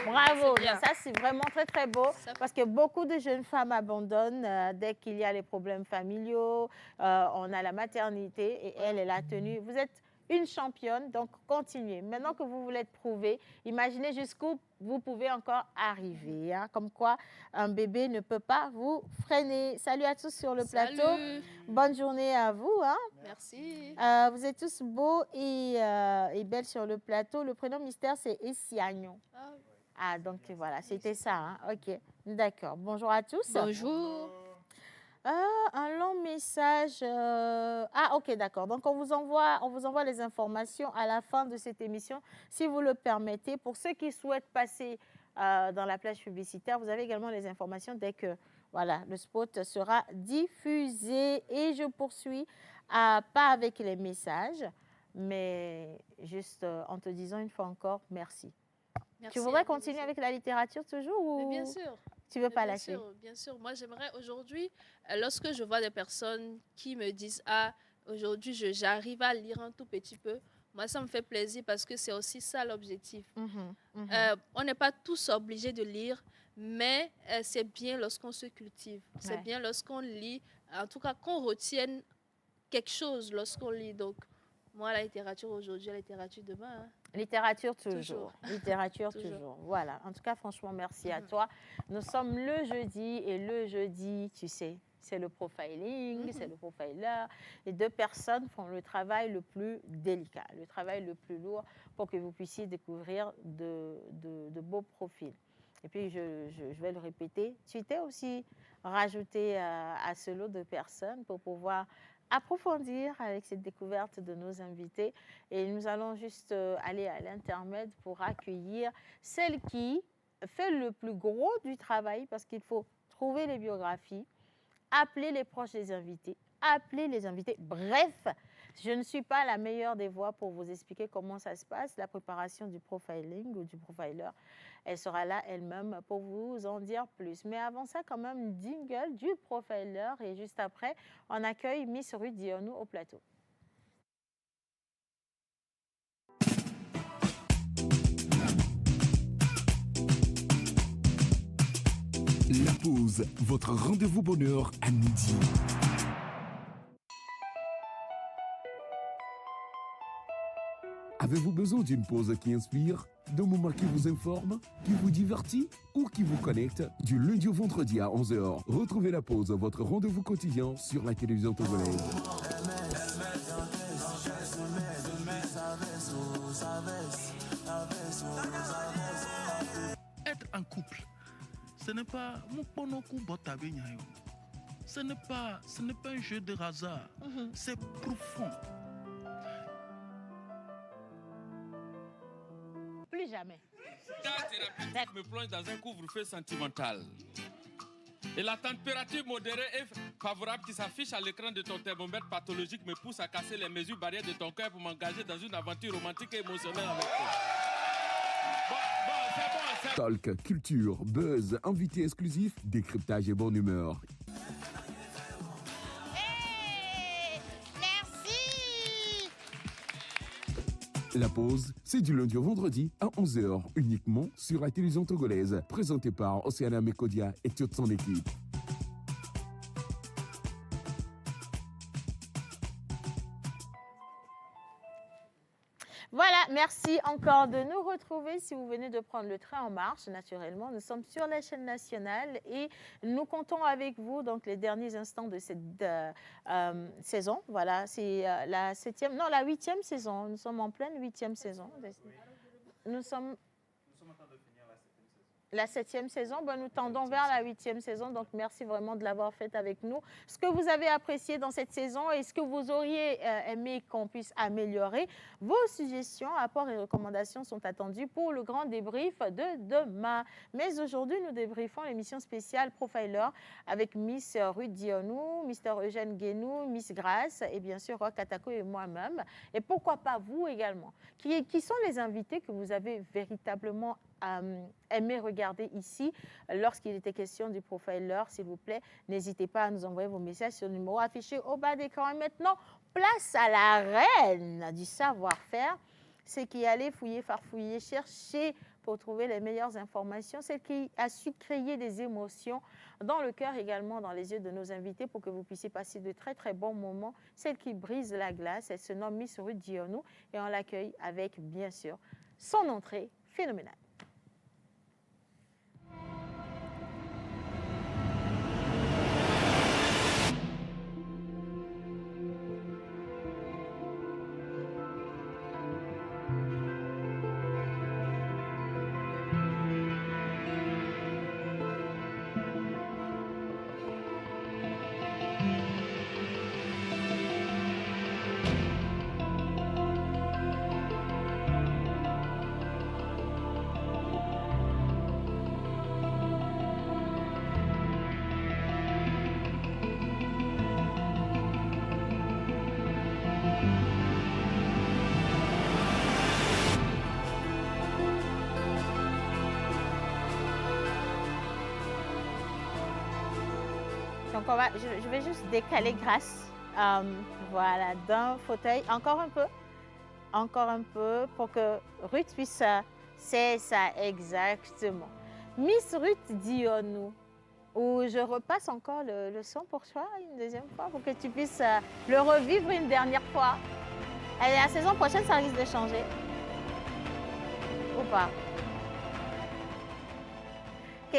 Bravo. c'est bien. Ça, c'est vraiment très, très beau Ça- parce que beaucoup de jeunes femmes abandonnent dès qu'il y a les problèmes familiaux. On a la maternité et elle a tenu. Vous êtes une championne, donc continuez. Maintenant que vous voulez être prouvée, imaginez jusqu'où vous pouvez encore arriver. Hein. Comme quoi, un bébé ne peut pas vous freiner. Salut à tous sur le plateau. Salut. Bonne journée à vous. Hein. Merci. Vous êtes tous beaux et belles sur le plateau. Le prénom mystère, c'est Essiagnon. Ah, Ah, donc voilà, c'était ça. Hein. OK, d'accord. Bonjour à tous. bonjour. Un long message. Ah, OK, d'accord. Donc, on vous envoie les informations à la fin de cette émission, si vous le permettez. Pour ceux qui souhaitent passer dans la plage publicitaire, vous avez également les informations dès que voilà, le spot sera diffusé. Et je poursuis, pas avec les messages, mais juste en te disant une fois encore merci. Merci Tu à voudrais vous continuer aussi. avec la littérature toujours Mais ou bien sûr. tu veux Mais pas bien lâcher? sûr, bien sûr. Moi, j'aimerais aujourd'hui, lorsque je vois des personnes qui me disent ah, aujourd'hui, j'arrive à lire un tout petit peu, moi, ça me fait plaisir parce que c'est aussi ça l'objectif. On n'est pas tous obligés de lire, mais c'est bien lorsqu'on se cultive. C'est Ouais. bien lorsqu'on lit, en tout cas qu'on retienne quelque chose lorsqu'on lit. Donc, moi, la littérature aujourd'hui, la littérature demain. Hein. Littérature toujours. Toujours. Littérature Toujours. toujours. Voilà. En tout cas, franchement, merci à toi. Nous sommes le jeudi et le jeudi, tu sais, c'est le profiling, c'est le profiler. Les deux personnes font le travail le plus délicat, le travail le plus lourd pour que vous puissiez découvrir de beaux profils. Et puis, je vais le répéter, tu t'es aussi rajouté à ce lot de personnes pour pouvoir approfondir avec cette découverte de nos invités. Et nous allons juste aller à l'intermède pour accueillir celle qui fait le plus gros du travail parce qu'il faut trouver les biographies, appeler les proches des invités, appeler les invités. Bref, je ne suis pas la meilleure des voix pour vous expliquer comment ça se passe, la préparation du profiling ou du profiler. Elle sera là elle-même pour vous en dire plus. Mais avant ça, quand même, jingle du profiler. Et juste après, on accueille Miss Ruth Dionou au plateau. La pause, votre rendez-vous bonheur à midi. Avez-vous besoin d'une pause qui inspire, d'un moment qui vous informe, qui vous divertit ou qui vous connecte? Du lundi au vendredi à 11h, retrouvez la pause, votre rendez-vous quotidien sur la télévision togolaise. Être en couple, ce n'est pas ce n'est pas un jeu de hasard. C'est profond. Plus jamais. Gaz thérapeutique me plonge dans un couvre-feu sentimental. Et la température modérée et favorable qui s'affiche à l'écran de ton thermomètre pathologique me pousse à casser les mesures barrières de ton cœur pour m'engager dans une aventure romantique et émotionnelle avec toi. C'est bon. Talk, culture, buzz, invité exclusif, décryptage et bonne humeur. Merci. La pause, c'est du lundi au vendredi à 11h, uniquement sur la télévision togolaise, présenté par Océana Mekodia et toute son équipe. Voilà, merci encore de nous retrouver. Si vous venez de prendre le train en marche, naturellement, nous sommes sur la chaîne nationale et nous comptons avec vous donc les derniers instants de cette saison. Voilà, c'est la 8e saison. Nous sommes en pleine 8e saison. Nous sommes en train de finir la 7e saison. La 7e saison, ben, nous tendons vers la 8e saison, donc merci vraiment de l'avoir faite avec nous. Ce que vous avez apprécié dans cette saison et ce que vous auriez aimé qu'on puisse améliorer, vos suggestions, apports et recommandations sont attendus pour le grand débrief de demain. Mais aujourd'hui, nous débriefons l'émission spéciale Profiler avec Miss Ruth Dionou, Mr. Eugène Guénou, Miss Grace et bien sûr Roch Katako et moi-même. Et pourquoi pas vous également. Qui sont les invités que vous avez véritablement aimé regarder ici lorsqu'il était question du profiler, s'il vous plaît, n'hésitez pas à nous envoyer vos messages sur le numéro affiché au bas d'écran. Et maintenant, place à la reine du savoir-faire, c'est qui allait fouiller, farfouiller, chercher pour trouver les meilleures informations, celle qui a su créer des émotions dans le cœur également, dans les yeux de nos invités pour que vous puissiez passer de très très bons moments, celle qui brise la glace. Elle se nomme Miss Ruth Dionou et on l'accueille avec bien sûr son entrée phénoménale. Donc je vais juste décaler Grace, voilà, d'un fauteuil, encore un peu, pour que Ruth puisse, c'est ça exactement. Miss Ruth Dionou, où je repasse encore le son pour toi une deuxième fois, pour que tu puisses le revivre une dernière fois. Et la saison prochaine, ça risque de changer. Ou pas?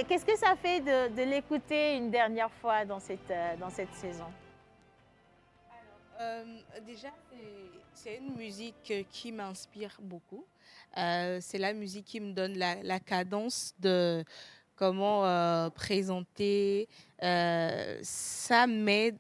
Qu'est-ce que ça fait de l'écouter une dernière fois dans cette saison? Déjà, c'est une musique qui m'inspire beaucoup. C'est la musique qui me donne la cadence de comment présenter. Ça m'aide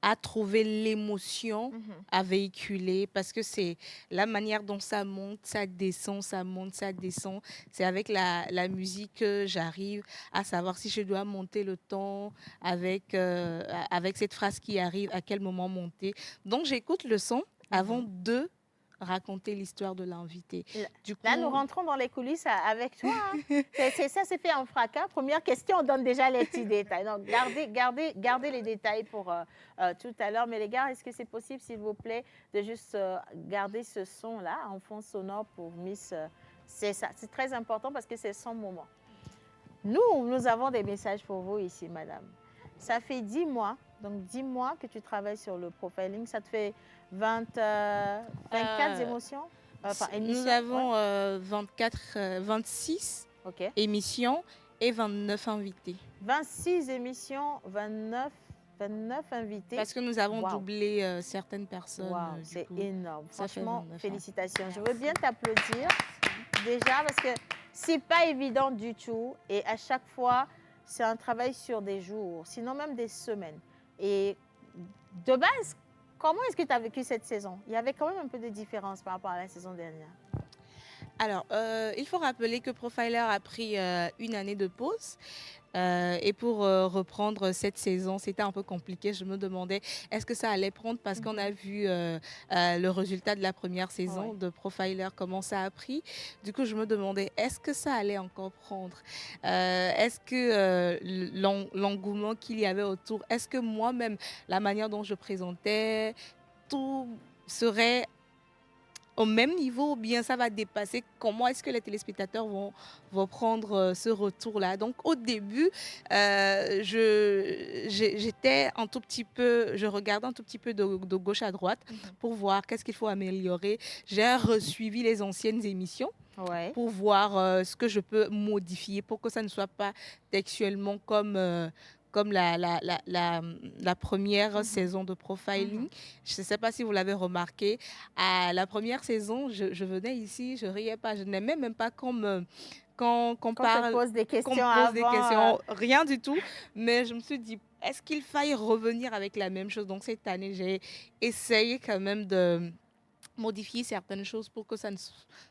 à trouver l'émotion à véhiculer parce que c'est la manière dont ça monte, ça descend, ça monte, ça descend. C'est avec la musique que j'arrive à savoir si je dois monter le ton avec cette phrase qui arrive, à quel moment monter. Donc, j'écoute le son avant de raconter l'histoire de l'invité. Là, nous rentrons dans les coulisses avec toi. Hein. Ça, c'est fait en fracas. Première question, on donne déjà les petits détails. Donc, gardez les détails pour tout à l'heure. Mais les gars, est-ce que c'est possible, s'il vous plaît, de juste garder ce son-là en fond sonore pour Miss c'est ça. C'est très important parce que c'est son moment. Nous avons des messages pour vous ici, madame. Ça fait 10 mois. Donc, 10 mois que tu travailles sur le profiling. Ça te fait 24 émotions émissions. Nous avons 26 émissions et 29 invités. 26 émissions, 29 invités. Parce que nous avons doublé certaines personnes. Wow, c'est énorme. Franchement, félicitations. Je veux bien t'applaudir déjà parce que c'est pas évident du tout. Et à chaque fois, c'est un travail sur des jours, sinon même des semaines. Et de base, comment est-ce que tu as vécu cette saison? Il y avait quand même un peu de différence par rapport à la saison dernière. Alors, il faut rappeler que Profiler a pris une année de pause. Et pour reprendre cette saison, c'était un peu compliqué. Je me demandais, est-ce que ça allait prendre? Parce qu'on a vu le résultat de la première saison de Profiler, comment ça a pris. Du coup, je me demandais, est-ce que ça allait encore prendre? Est-ce que l'engouement qu'il y avait autour, est-ce que moi-même, la manière dont je présentais, tout serait au même niveau ou bien ça va dépasser? Comment est-ce que les téléspectateurs vont prendre ce retour-là? Donc au début, j'étais un tout petit peu, je regardais un tout petit peu de gauche à droite pour voir qu'est-ce qu'il faut améliorer. J'ai resuivi les anciennes émissions. Pour voir ce que je peux modifier pour que ça ne soit pas textuellement comme la première saison de profiling. Je ne sais pas si vous l'avez remarqué. À la première saison, je venais ici, je ne riais pas. Je n'aimais même pas qu'on qu'on Qu'on te parle, pose des qu'on questions me pose des avant. questions, rien du tout. Mais je me suis dit, est-ce qu'il faille revenir avec la même chose? Donc cette année, j'ai essayé quand même de modifier certaines choses pour que ça ne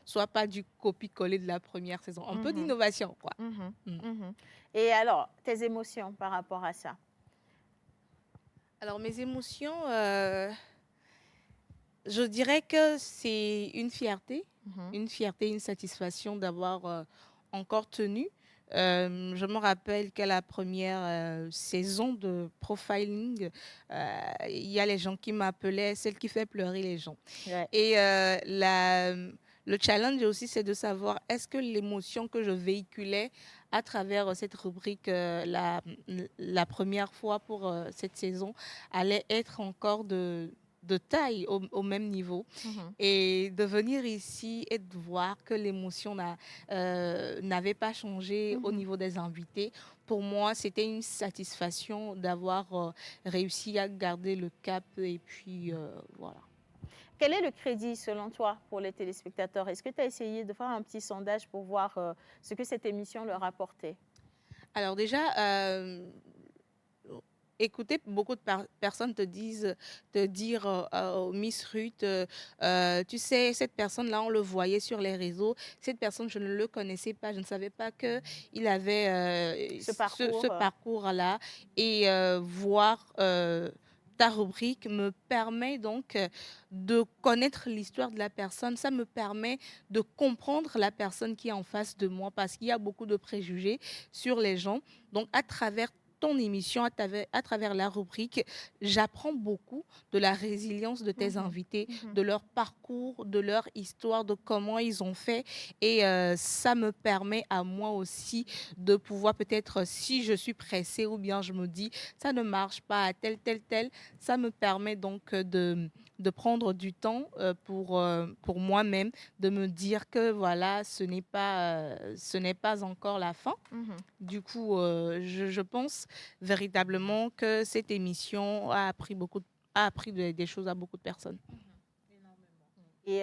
soit pas du copie-coller de la première saison. Un peu Mhm, d'innovation, quoi. mhm, Mm. mhm. Et alors, tes émotions par rapport à ça? Alors mes émotions, je dirais que c'est Mhm, une fierté, une satisfaction d'avoir encore tenu. Je me rappelle qu'à la première saison de profiling, il y a les gens qui m'appelaient celle qui fait pleurer les gens. ouais. Et le challenge aussi, c'est de savoir est-ce que l'émotion que je véhiculais à travers cette rubrique la première fois pour cette saison allait être encore de taille au même niveau. Mhm, Et de venir ici et de voir que l'émotion n'avait pas changé au mhm. niveau des invités, pour moi, c'était une satisfaction d'avoir réussi à garder le cap. Et puis, voilà. Quel est le crédit selon toi pour les téléspectateurs? Est-ce que tu as essayé de faire un petit sondage pour voir ce que cette émission leur apportait? Alors déjà, écouter beaucoup de personnes te dire Miss Ruth, tu sais, cette personne-là, on le voyait sur les réseaux. Cette personne, je ne le connaissais pas, je ne savais pas qu'il avait Ce ce parcours. parcours-là. Et voir ta rubrique me permet donc de connaître l'histoire de la personne. Ça me permet de comprendre la personne qui est en face de moi parce qu'il y a beaucoup de préjugés sur les gens. Donc, à travers ton émission, à travers la rubrique, j'apprends beaucoup de la résilience de tes Mhm, invités, mhm. de leur parcours, de leur histoire, de comment ils ont fait. Et ça me permet à moi aussi de pouvoir peut-être, si je suis pressée ou bien je me dis, ça ne marche pas à tel, ça me permet donc de prendre du temps pour moi-même, de me dire que voilà, ce n'est pas encore la fin. Mhm. Du coup, je pense véritablement que cette émission a appris des choses à beaucoup de personnes. Et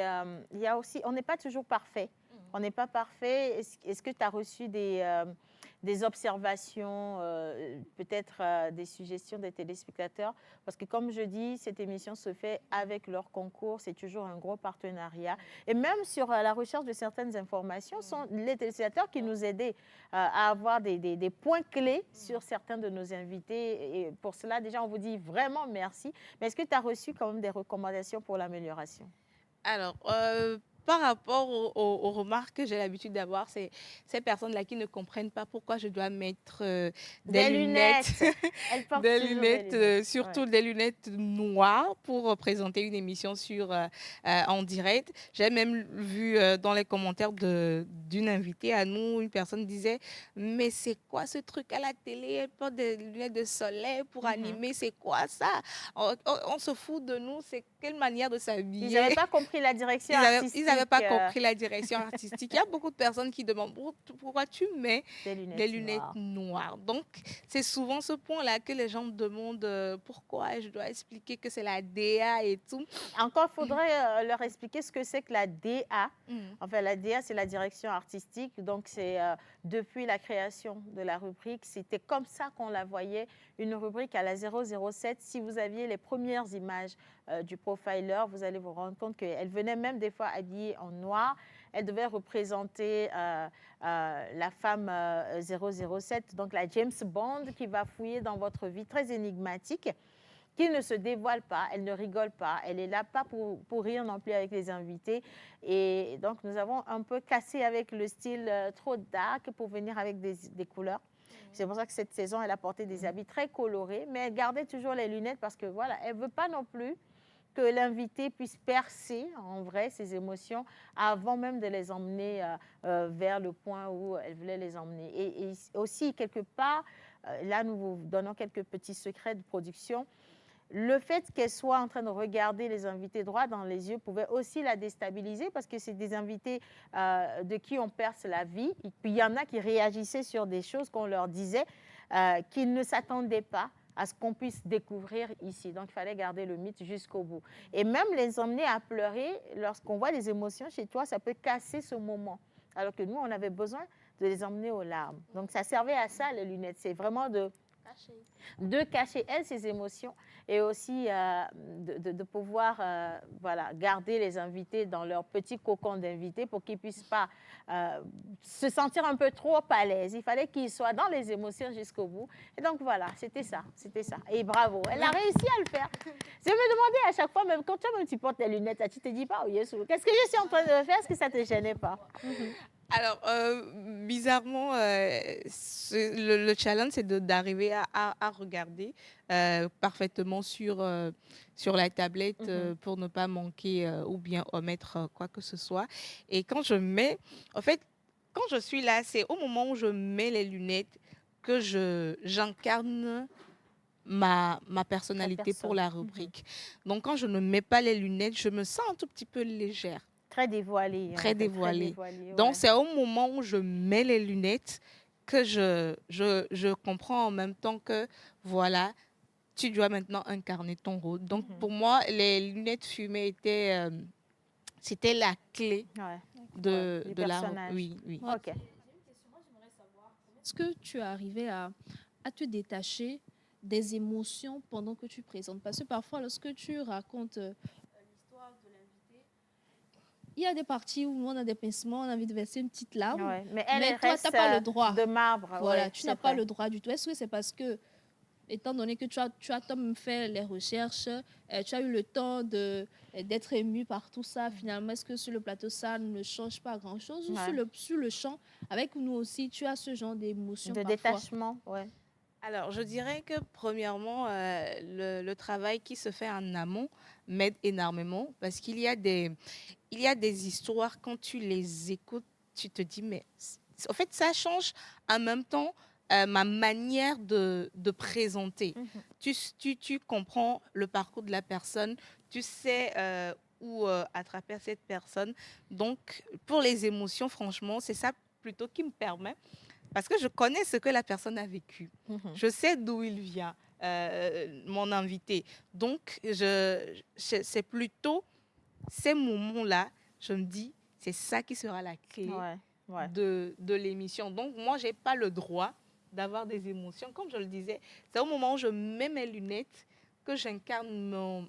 il y a aussi, on n'est pas toujours parfait. On n'est pas parfait. Est-ce que tu as reçu des observations, peut-être des suggestions des téléspectateurs? Parce que comme je dis, cette émission se fait avec leur concours. C'est toujours un gros partenariat. Et même sur la recherche de certaines informations, sont les téléspectateurs qui nous aidaient à avoir des points clés sur certains de nos invités. Et pour cela, déjà, on vous dit vraiment merci. Mais est-ce que tu as reçu quand même des recommandations pour l'amélioration? Alors, par rapport aux remarques que j'ai l'habitude d'avoir, c'est ces personnes-là qui ne comprennent pas pourquoi je dois mettre des Des lunettes, lunettes. Elle porte des toujours des lunettes, lunettes. surtout Ouais. des lunettes noires pour présenter une émission en direct. J'ai même vu dans les commentaires d'une invitée à nous, une personne disait, mais c'est quoi ce truc à la télé? Elle porte des lunettes de soleil pour animer, c'est quoi ça? On se fout de nous, c'est quelle manière de Ils s'habiller? n'avaient pas compris la direction Ils n'avaient artistique pas compris la direction artistique. Il y a beaucoup de personnes qui demandent pourquoi tu mets des des lunettes lunettes noires. noires. Donc, c'est souvent ce point-là que les gens me demandent pourquoi je dois expliquer que c'est la DA et tout. Encore faudrait leur expliquer ce que c'est que la DA. Mm. Enfin, la DA, c'est la direction artistique. Donc, c'est depuis la création de la rubrique, c'était comme ça qu'on la voyait, une rubrique à la 007. Si vous aviez les premières images du profiler, vous allez vous rendre compte qu'elle venait même des fois habillée en noir. Elle devait représenter la femme 007, donc la James Bond qui va fouiller dans votre vie, très énigmatique, qui ne se dévoile pas, elle ne rigole pas, elle est là pas pour rire non plus avec les invités. Et donc, nous avons un peu cassé avec le style trop dark pour venir avec des couleurs. C'est pour ça que cette saison, elle a porté des habits très colorés, mais elle gardait toujours les lunettes parce que voilà, elle ne veut pas non plus que l'invité puisse percer en vrai ses émotions avant même de les emmener vers le point où elle voulait les emmener. Et aussi, quelque part, là, nous vous donnons quelques petits secrets de production. Le fait qu'elle soit en train de regarder les invités droit dans les yeux pouvait aussi la déstabiliser parce que c'est des invités de qui on perce la vie. Et puis il y en a qui réagissaient sur des choses qu'on leur disait qu'ils ne s'attendaient pas à ce qu'on puisse découvrir ici. Donc, il fallait garder le mythe jusqu'au bout. Et même les emmener à pleurer, lorsqu'on voit des émotions chez toi, ça peut casser ce moment. Alors que nous, on avait besoin de les emmener aux larmes. Donc, ça servait à ça, les lunettes. C'est vraiment de cacher, elle, ses émotions et aussi de pouvoir voilà, garder les invités dans leur petit cocon d'invités pour qu'ils ne puissent pas se sentir un peu trop à l'aise. Il fallait qu'ils soient dans les émotions jusqu'au bout. Et donc voilà, c'était ça, c'était ça. Et bravo, elle a réussi à le faire. Je me demandais à chaque fois, même quand toi-même tu portes tes lunettes, tu te dis pas, oh Yesu, qu'est-ce que je suis en train de faire? Est-ce que ça ne te gênait pas? Alors, bizarrement, le challenge, c'est d'arriver à regarder parfaitement sur la tablette pour ne pas manquer ou bien omettre quoi que ce soit. Et quand je mets, en fait, quand je suis là, c'est au moment où je mets les lunettes que j'incarne ma personnalité pour la rubrique. Donc, quand je ne mets pas les lunettes, je me sens un tout petit peu légère. Très dévoilée. Très dévoilée. Ouais. Donc, c'est au moment où je mets les lunettes que je comprends en même temps que, voilà, tu dois maintenant incarner ton rôle. Donc, pour moi, les lunettes fumées étaient, c'était la clé de du la... personnage. Oui. Ok. Est-ce que tu es arrivé à te détacher des émotions pendant que tu présentes? Parce que parfois, lorsque tu racontes l'histoire de l'invité, il y a des parties où on a des pincements, on a envie de verser une petite larme. Ouais. Mais elle toi, reste tu n'as pas le droit. de marbre. Voilà, Ouais, tu n'as pas le droit du tout. Est-ce que c'est parce que, étant donné que tu as toi-même fait les recherches, tu as eu le temps d'être ému par tout ça, finalement, est-ce que sur le plateau, ça ne change pas grand-chose? Ou sur le champ, avec nous aussi, tu as ce genre d'émotion de parfois? détachement, ouais. Alors, je dirais que premièrement, le travail qui se fait en amont m'aide énormément parce qu'il y a des histoires, quand tu les écoutes, tu te dis, mais en fait, ça change en même temps ma manière de présenter. Tu comprends le parcours de la personne, tu sais où attraper cette personne. Donc, pour les émotions, franchement, c'est ça plutôt qui me permet. Parce que je connais ce que la personne a vécu. Je sais d'où il vient, mon invité. Donc, c'est plutôt ces moments-là, je me dis, c'est ça qui sera la clé de l'émission. Donc, moi, je n'ai pas le droit d'avoir des émotions. Comme je le disais, c'est au moment où je mets mes lunettes que j'incarne mon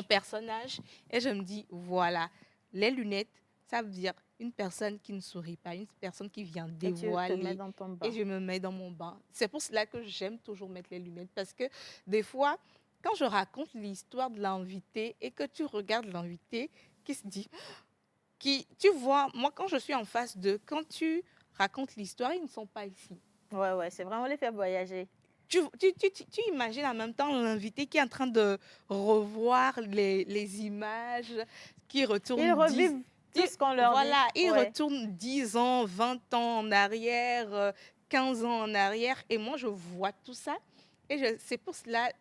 personnage. Et je me dis, voilà, les lunettes, ça veut dire une personne qui ne sourit pas, une personne qui vient dévoiler. Et tu te mets dans ton bain. Et je me mets dans mon bain. C'est pour cela que j'aime toujours mettre les lunettes. Parce que des fois, quand je raconte l'histoire de l'invité et que tu regardes l'invité qui se dit... tu vois, moi, quand je suis en face d'eux, quand tu racontes l'histoire, ils ne sont pas ici. Ouais, c'est vraiment les faire voyager. Tu imagines en même temps l'invité qui est en train de revoir les images, qui retourne... Ils revivent tout ce qu'on leur dit. Voilà, ils retournent 10 ans, 20 ans en arrière, 15 ans en arrière. Et moi, je vois tout ça. Et c'est pour cela,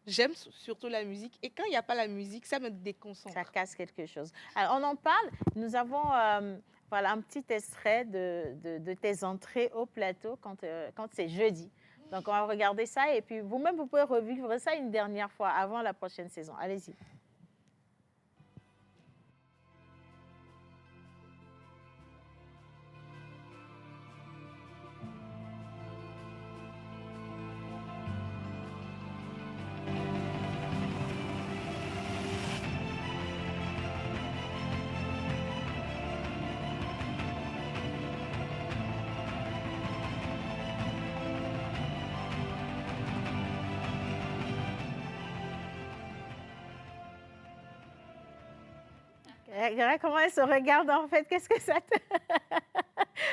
j'aime surtout la musique. Et quand il n'y a pas la musique, ça me déconcentre. Ça casse quelque chose. Alors, on en parle. Nous avons voilà, un petit extrait de tes entrées au plateau quand c'est jeudi. Donc, on va regarder ça. Et puis, vous-même, vous pouvez revivre ça une dernière fois avant la prochaine saison. Allez-y. Regarde comment elle se regarde en fait. Qu'est-ce que ça te...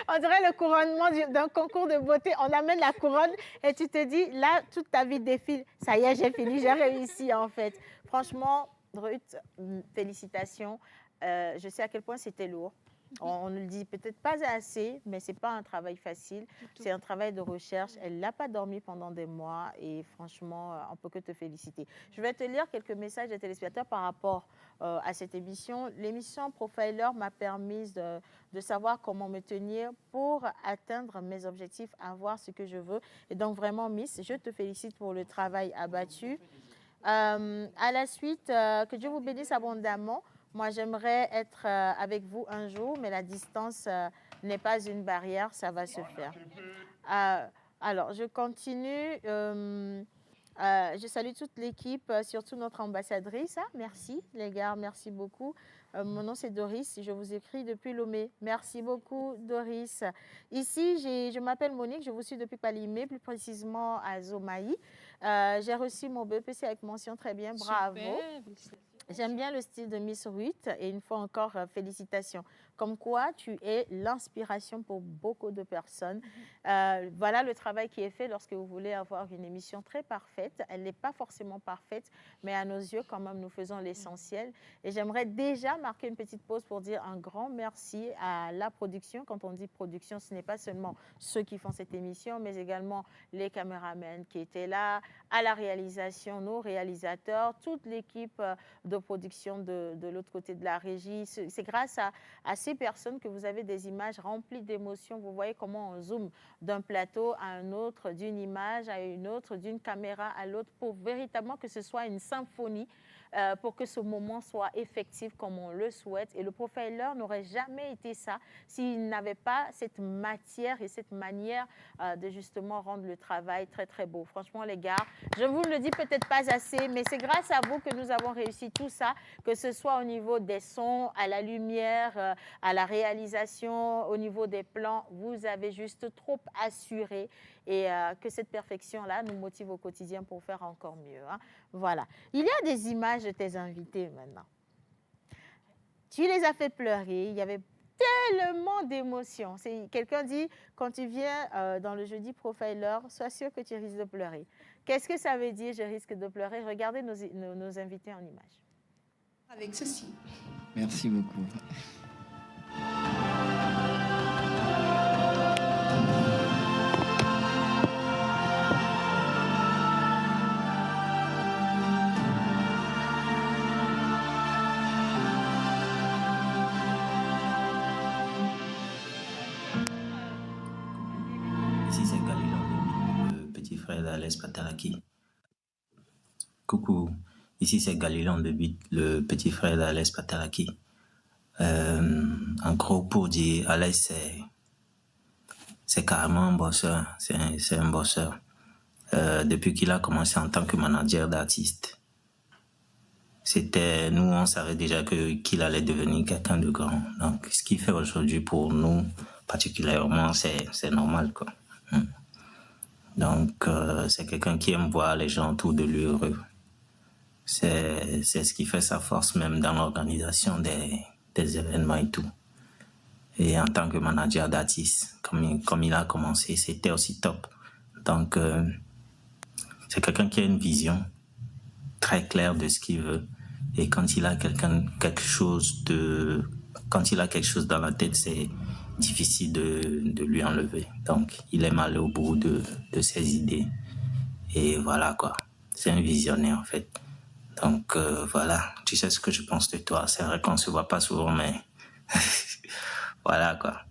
On dirait le couronnement d'un concours de beauté. On amène la couronne et tu te dis, là, toute ta vie défile. Ça y est, j'ai fini, j'ai réussi en fait. Franchement, Ruth, félicitations. Je sais à quel point c'était lourd. On ne le dit peut-être pas assez, mais ce n'est pas un travail facile. C'est un travail de recherche. Elle n'a pas dormi pendant des mois et franchement, on ne peut que te féliciter. Je vais te lire quelques messages des téléspectateurs par rapport à cette émission. L'émission Profiler m'a permis de savoir comment me tenir pour atteindre mes objectifs, avoir ce que je veux. Et donc vraiment, Miss, je te félicite pour le travail abattu. À la suite, que Dieu vous bénisse abondamment. Moi, j'aimerais être avec vous un jour, mais la distance n'est pas une barrière, ça va se faire. Alors, je continue. Je salue toute l'équipe, surtout notre ambassadrice. Merci les gars, merci beaucoup. Mon nom c'est Doris, je vous écris depuis Lomé. Merci beaucoup Doris. Ici, je m'appelle Monique, je vous suis depuis Palimé, plus précisément à Zomaï. J'ai reçu mon BPC avec mention très bien, bravo. Super. J'aime bien le style de Miss Ruth et une fois encore, félicitations. Comme quoi, tu es l'inspiration pour beaucoup de personnes. Voilà le travail qui est fait lorsque vous voulez avoir une émission très parfaite. Elle n'est pas forcément parfaite, mais à nos yeux, quand même, nous faisons l'essentiel. Et j'aimerais déjà marquer une petite pause pour dire un grand merci à la production. Quand on dit production, ce n'est pas seulement ceux qui font cette émission, mais également les caméramans qui étaient là, à la réalisation, nos réalisateurs, toute l'équipe de production de l'autre côté de la régie. C'est grâce à ces personnes que vous avez des images remplies d'émotions. Vous voyez comment on zoome d'un plateau à un autre, d'une image à une autre, d'une caméra à l'autre, pour véritablement que ce soit une symphonie, pour que ce moment soit effectif comme on le souhaite. Et le profiler n'aurait jamais été ça s'il n'avait pas cette matière et cette manière de justement rendre le travail très, très beau. Franchement, les gars, je vous le dis peut-être pas assez, mais c'est grâce à vous que nous avons réussi tout ça, que ce soit au niveau des sons, à la lumière, à la réalisation, au niveau des plans. Vous avez juste trop assuré et que cette perfection-là nous motive au quotidien pour faire encore mieux. Hein. Voilà. Il y a des images de tes invités maintenant. Tu les as fait pleurer. Il y avait tellement d'émotions. Quelqu'un dit, quand tu viens dans le jeudi profiler, sois sûr que tu risques de pleurer. Qu'est-ce que ça veut dire, je risque de pleurer? Regardez nos invités en image. Avec ceci. Merci beaucoup. Ici c'est Galilon, le petit frère d'Alès Patalaki. Coucou, ici c'est Galilon de But, le petit frère d'Alès Patalaki. En gros, pour dire, Alès c'est carrément un bosseur, c'est un bosseur. Depuis qu'il a commencé en tant que manager d'artiste, nous on savait déjà qu'il allait devenir quelqu'un de grand. Donc ce qu'il fait aujourd'hui pour nous particulièrement, c'est normal quoi. Donc c'est quelqu'un qui aime voir les gens autour de lui heureux. C'est ce qui fait sa force même dans l'organisation des événements et tout. Et en tant que manager d'artiste, comme il a commencé, c'était aussi top. Donc c'est quelqu'un qui a une vision très claire de ce qu'il veut. Et quand il a quelque chose dans la tête, c'est difficile de lui enlever. Donc, il aime aller au bout de ses idées. Et voilà, quoi. C'est un visionnaire, en fait. Donc, voilà. Tu sais ce que je pense de toi. C'est vrai qu'on ne se voit pas souvent, mais voilà, quoi.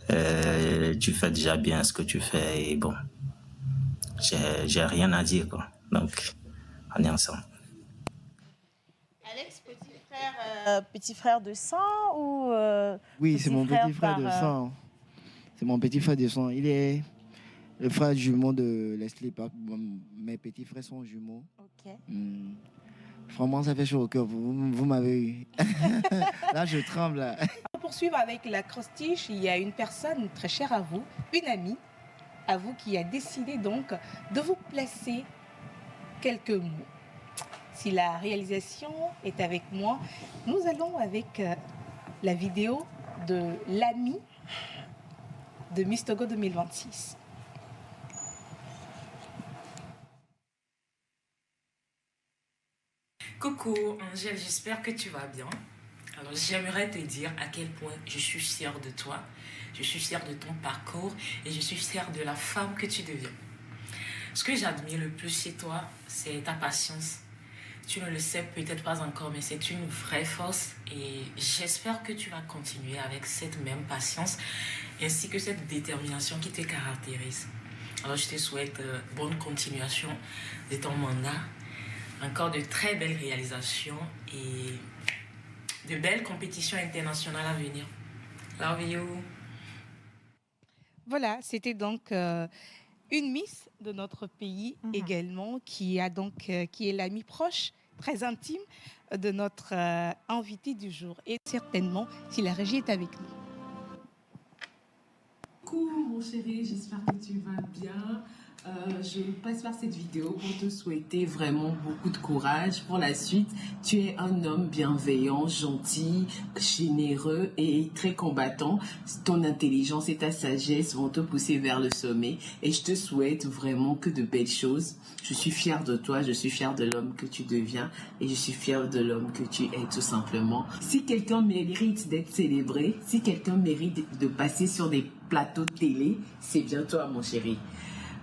Tu fais déjà bien ce que tu fais. Et bon, j'ai rien à dire, quoi. Donc, on est ensemble. Alex, petit frère de sang ou Oui, c'est mon petit frère de sang. C'est mon petit frère de sang. Il est le frère jumeau de Leslie Park. Mes petits frères sont jumeaux. Ok. Franchement, ça fait chaud au cœur. Vous m'avez eu. Là, je tremble. Là. Pour poursuivre avec la crostiche, il y a une personne très chère à vous, une amie à vous qui a décidé donc de vous placer quelques mots. Si la réalisation est avec moi, nous allons avec la vidéo de l'ami de Miss Togo 2026. Coucou Angèle, j'espère que tu vas bien. Alors j'aimerais te dire à quel point je suis fière de toi, je suis fière de ton parcours et je suis fière de la femme que tu deviens. Ce que j'admire le plus chez toi, c'est ta patience. Tu ne le sais peut-être pas encore, mais c'est une vraie force et j'espère que tu vas continuer avec cette même patience ainsi que cette détermination qui te caractérise. Alors je te souhaite bonne continuation de ton mandat, encore de très belles réalisations et de belles compétitions internationales à venir. Love you. Voilà, c'était donc une Miss de notre pays également, qui est l'amie proche, très intime de notre invité du jour. Et certainement, si la régie est avec nous. Coucou mon chéri, j'espère que tu vas bien. Je passe par cette vidéo pour te souhaiter vraiment beaucoup de courage pour la suite. Tu es un homme bienveillant, gentil, généreux et très combattant. Ton intelligence et ta sagesse vont te pousser vers le sommet et je te souhaite vraiment que de belles choses. Je suis fière de toi, je suis fière de l'homme que tu deviens et je suis fière de l'homme que tu es tout simplement. Si quelqu'un mérite d'être célébré, si quelqu'un mérite de passer sur des plateaux de télé, c'est bien toi mon chéri.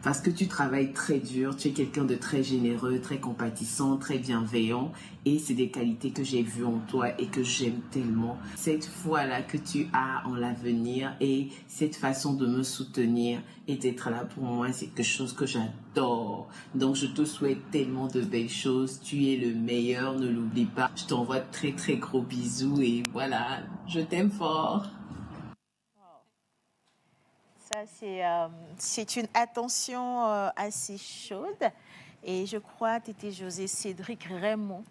Parce que tu travailles très dur, tu es quelqu'un de très généreux, très compatissant, très bienveillant. Et c'est des qualités que j'ai vues en toi et que j'aime tellement. Cette foi-là que tu as en l'avenir et cette façon de me soutenir et d'être là pour moi, c'est quelque chose que j'adore. Donc je te souhaite tellement de belles choses. Tu es le meilleur, ne l'oublie pas. Je t'envoie de très très gros bisous et voilà, je t'aime fort. Ça, c'est une attention assez chaude. Et je crois, Tété José, Cédric Raymond,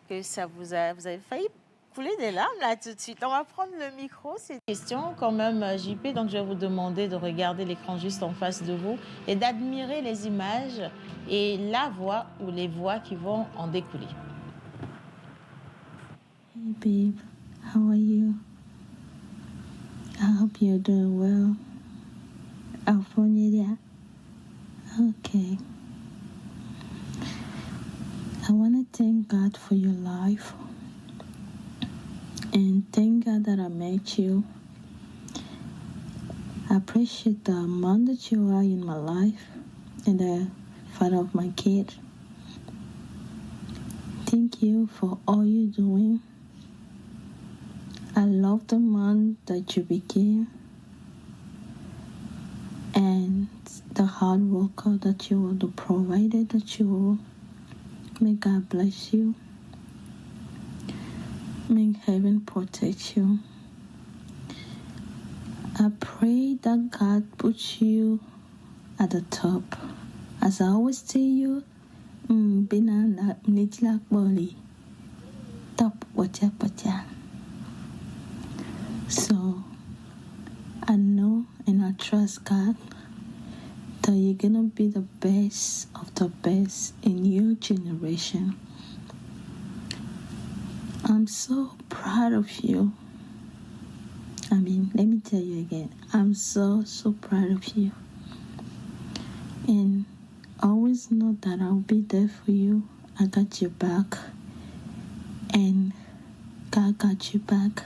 que vous avez failli couler des larmes là tout de suite. On va prendre le micro. C'est une question quand même, JP. Donc, je vais vous demander de regarder l'écran juste en face de vous et d'admirer les images et la voix ou les voix qui vont en découler. Hey babe, how are you? I hope you're doing well. Alphonia. Okay. I want to thank God for your life and thank God that I met you. I appreciate the man that you are in my life and the father of my kid. Thank you for all you're doing. I love the man that you became and the hard worker that you are, the provider that you are. May God bless you. May heaven protect you. I pray that God puts you at the top. As I always tell you, binana mnitila boli top wacha. So I know and I trust God that you're gonna be the best of the best in your generation. I'm so proud of you. I mean, let me tell you again, I'm so proud of you. And always know that I'll be there for you. I got your back. And God got you back.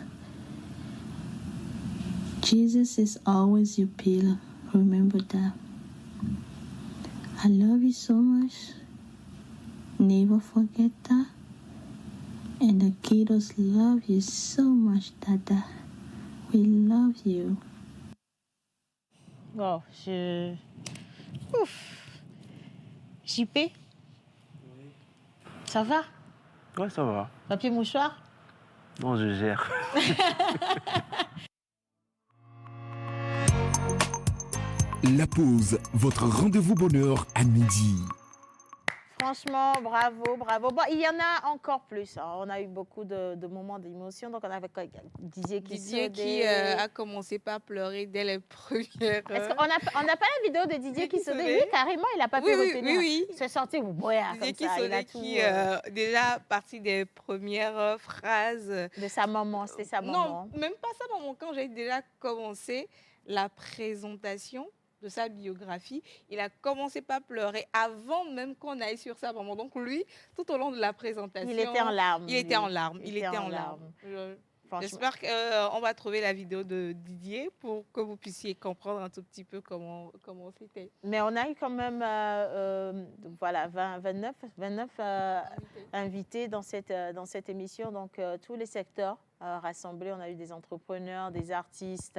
Jesus is always your pillar. Remember that. I love you so much. Never forget that. And the kiddos love you so much, Dada. We love you. Wow, Ouf. JP, ça va? Ouais, ça va. Papier mouchoir? Non, je gère. La pause, votre rendez-vous bonheur à midi. Franchement, bravo, bravo. Bon, il y en a encore plus. Hein. On a eu beaucoup de moments d'émotion. Donc, on avait Didier qui a commencé par pleurer dès les premières. Est-ce qu'on n'a pas la vidéo de Didier qui saudait? Lui, carrément, il n'a pas pu retenir. Oui. Il s'est sorti Didier qui saudait, qui déjà partie des premières phrases. De sa maman, c'était sa maman. Non, même pas sa maman. Quand j'ai déjà commencé la présentation de sa biographie, il a commencé par pleurer avant même qu'on aille sur sa maman. Donc lui, tout au long de la présentation, il était en larmes. Il était en larmes. J'espère qu'on va trouver la vidéo de Didier pour que vous puissiez comprendre un tout petit peu comment c'était. Mais on a eu quand même 29 invités dans cette émission, donc tous les secteurs rassemblés. On a eu des entrepreneurs, des artistes,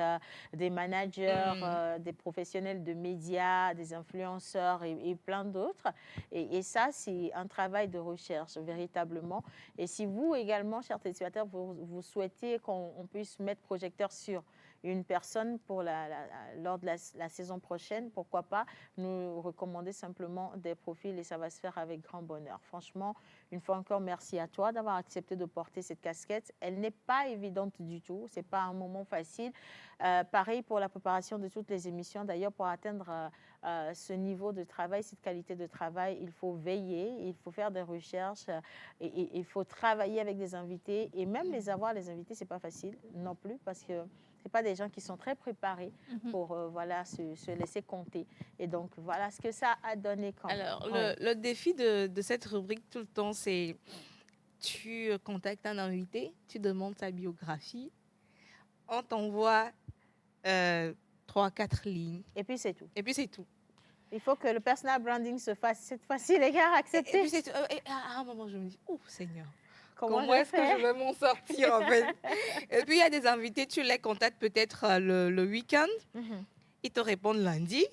des managers, des professionnels de médias, des influenceurs et plein d'autres. Et ça, c'est un travail de recherche, véritablement. Et si vous également, chers téléspectateurs, vous souhaitez qu'on puisse mettre projecteur sur une personne pour lors de la saison prochaine, pourquoi pas nous recommander simplement des profils et ça va se faire avec grand bonheur. Franchement, une fois encore, merci à toi d'avoir accepté de porter cette casquette. Elle n'est pas évidente du tout, ce n'est pas un moment facile. Pareil pour la préparation de toutes les émissions. D'ailleurs, pour atteindre ce niveau de travail, cette qualité de travail, il faut veiller, il faut faire des recherches, et il faut travailler avec des invités. Et même les invités, ce n'est pas facile non plus parce que ce n'est pas des gens qui sont très préparés pour voilà, se laisser compter. Et donc, voilà ce que ça a donné quand même. Alors, le défi de cette rubrique tout le temps, c'est tu contactes un invité, tu demandes sa biographie, on t'envoie 3-4 lignes. Et puis, c'est tout. Et puis, c'est tout. Il faut que le personal branding se fasse cette fois-ci, les gars, acceptez. Et puis, c'est tout. Et à un moment, je me dis, oh Seigneur, comment est-ce que je vais m'en sortir en fait? Et puis, il y a des invités, tu les contactes peut-être le week-end, ils te répondent lundi,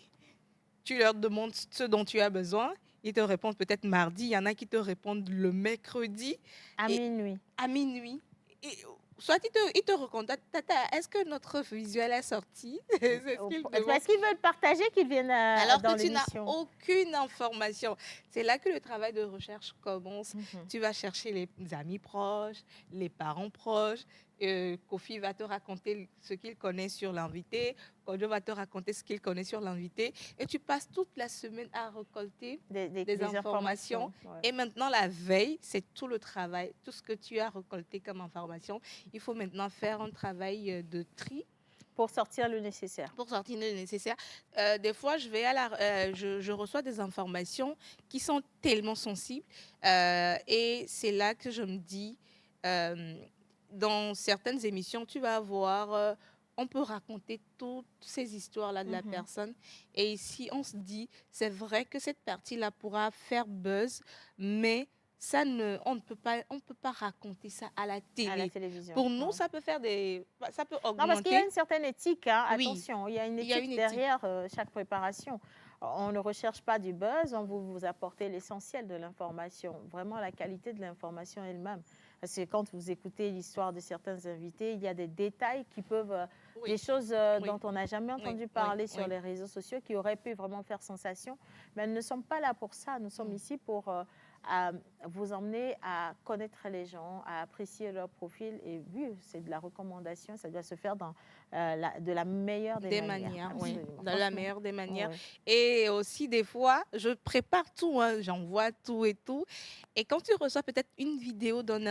tu leur demandes ce dont tu as besoin, ils te répondent peut-être mardi, il y en a qui te répondent le mercredi. À minuit. À minuit. Et, soit ils te recontactent, Tata, est-ce que notre visuel est sorti? Est-ce qu'ils veulent partager qu'ils viennent alors dans que tu n'as l'émission? aucune information. C'est là que le travail de recherche commence. Tu vas chercher les amis proches, les parents proches. Kofi va te raconter ce qu'il connaît sur l'invité. Kojo va te raconter ce qu'il connaît sur l'invité. Et tu passes toute la semaine à récolter des informations. Ouais. Et maintenant, la veille, c'est tout le travail. Tout ce que tu as récolté comme information, il faut maintenant faire un travail de tri. Pour sortir le nécessaire. Pour sortir le nécessaire. Des fois, je reçois des informations qui sont tellement sensibles. Et c'est là que je me dis, dans certaines émissions, tu vas avoir... on peut raconter toutes ces histoires-là de la personne. Et ici, on se dit, c'est vrai que cette partie-là pourra faire buzz, mais... on ne peut pas raconter ça à la télé. À la télévision. Pour nous, ça peut augmenter. Non, parce qu'il y a une certaine éthique, hein. Oui. Attention, il y a une éthique derrière chaque préparation. On ne recherche pas du buzz, on vous apporter l'essentiel de l'information, vraiment la qualité de l'information elle-même. Parce que quand vous écoutez l'histoire de certains invités, il y a des détails qui peuvent, des choses dont on n'a jamais entendu parler sur les réseaux sociaux, qui auraient pu vraiment faire sensation. Mais nous ne sommes pas là pour ça, nous sommes ici pour vous emmener à connaître les gens, à apprécier leur profil. Et oui, c'est de la recommandation, ça doit se faire de la meilleure des manières. Oui, de la meilleure des manières. Et aussi, des fois, je prépare tout, hein, j'envoie tout et tout. Et quand tu reçois peut-être une vidéo d'un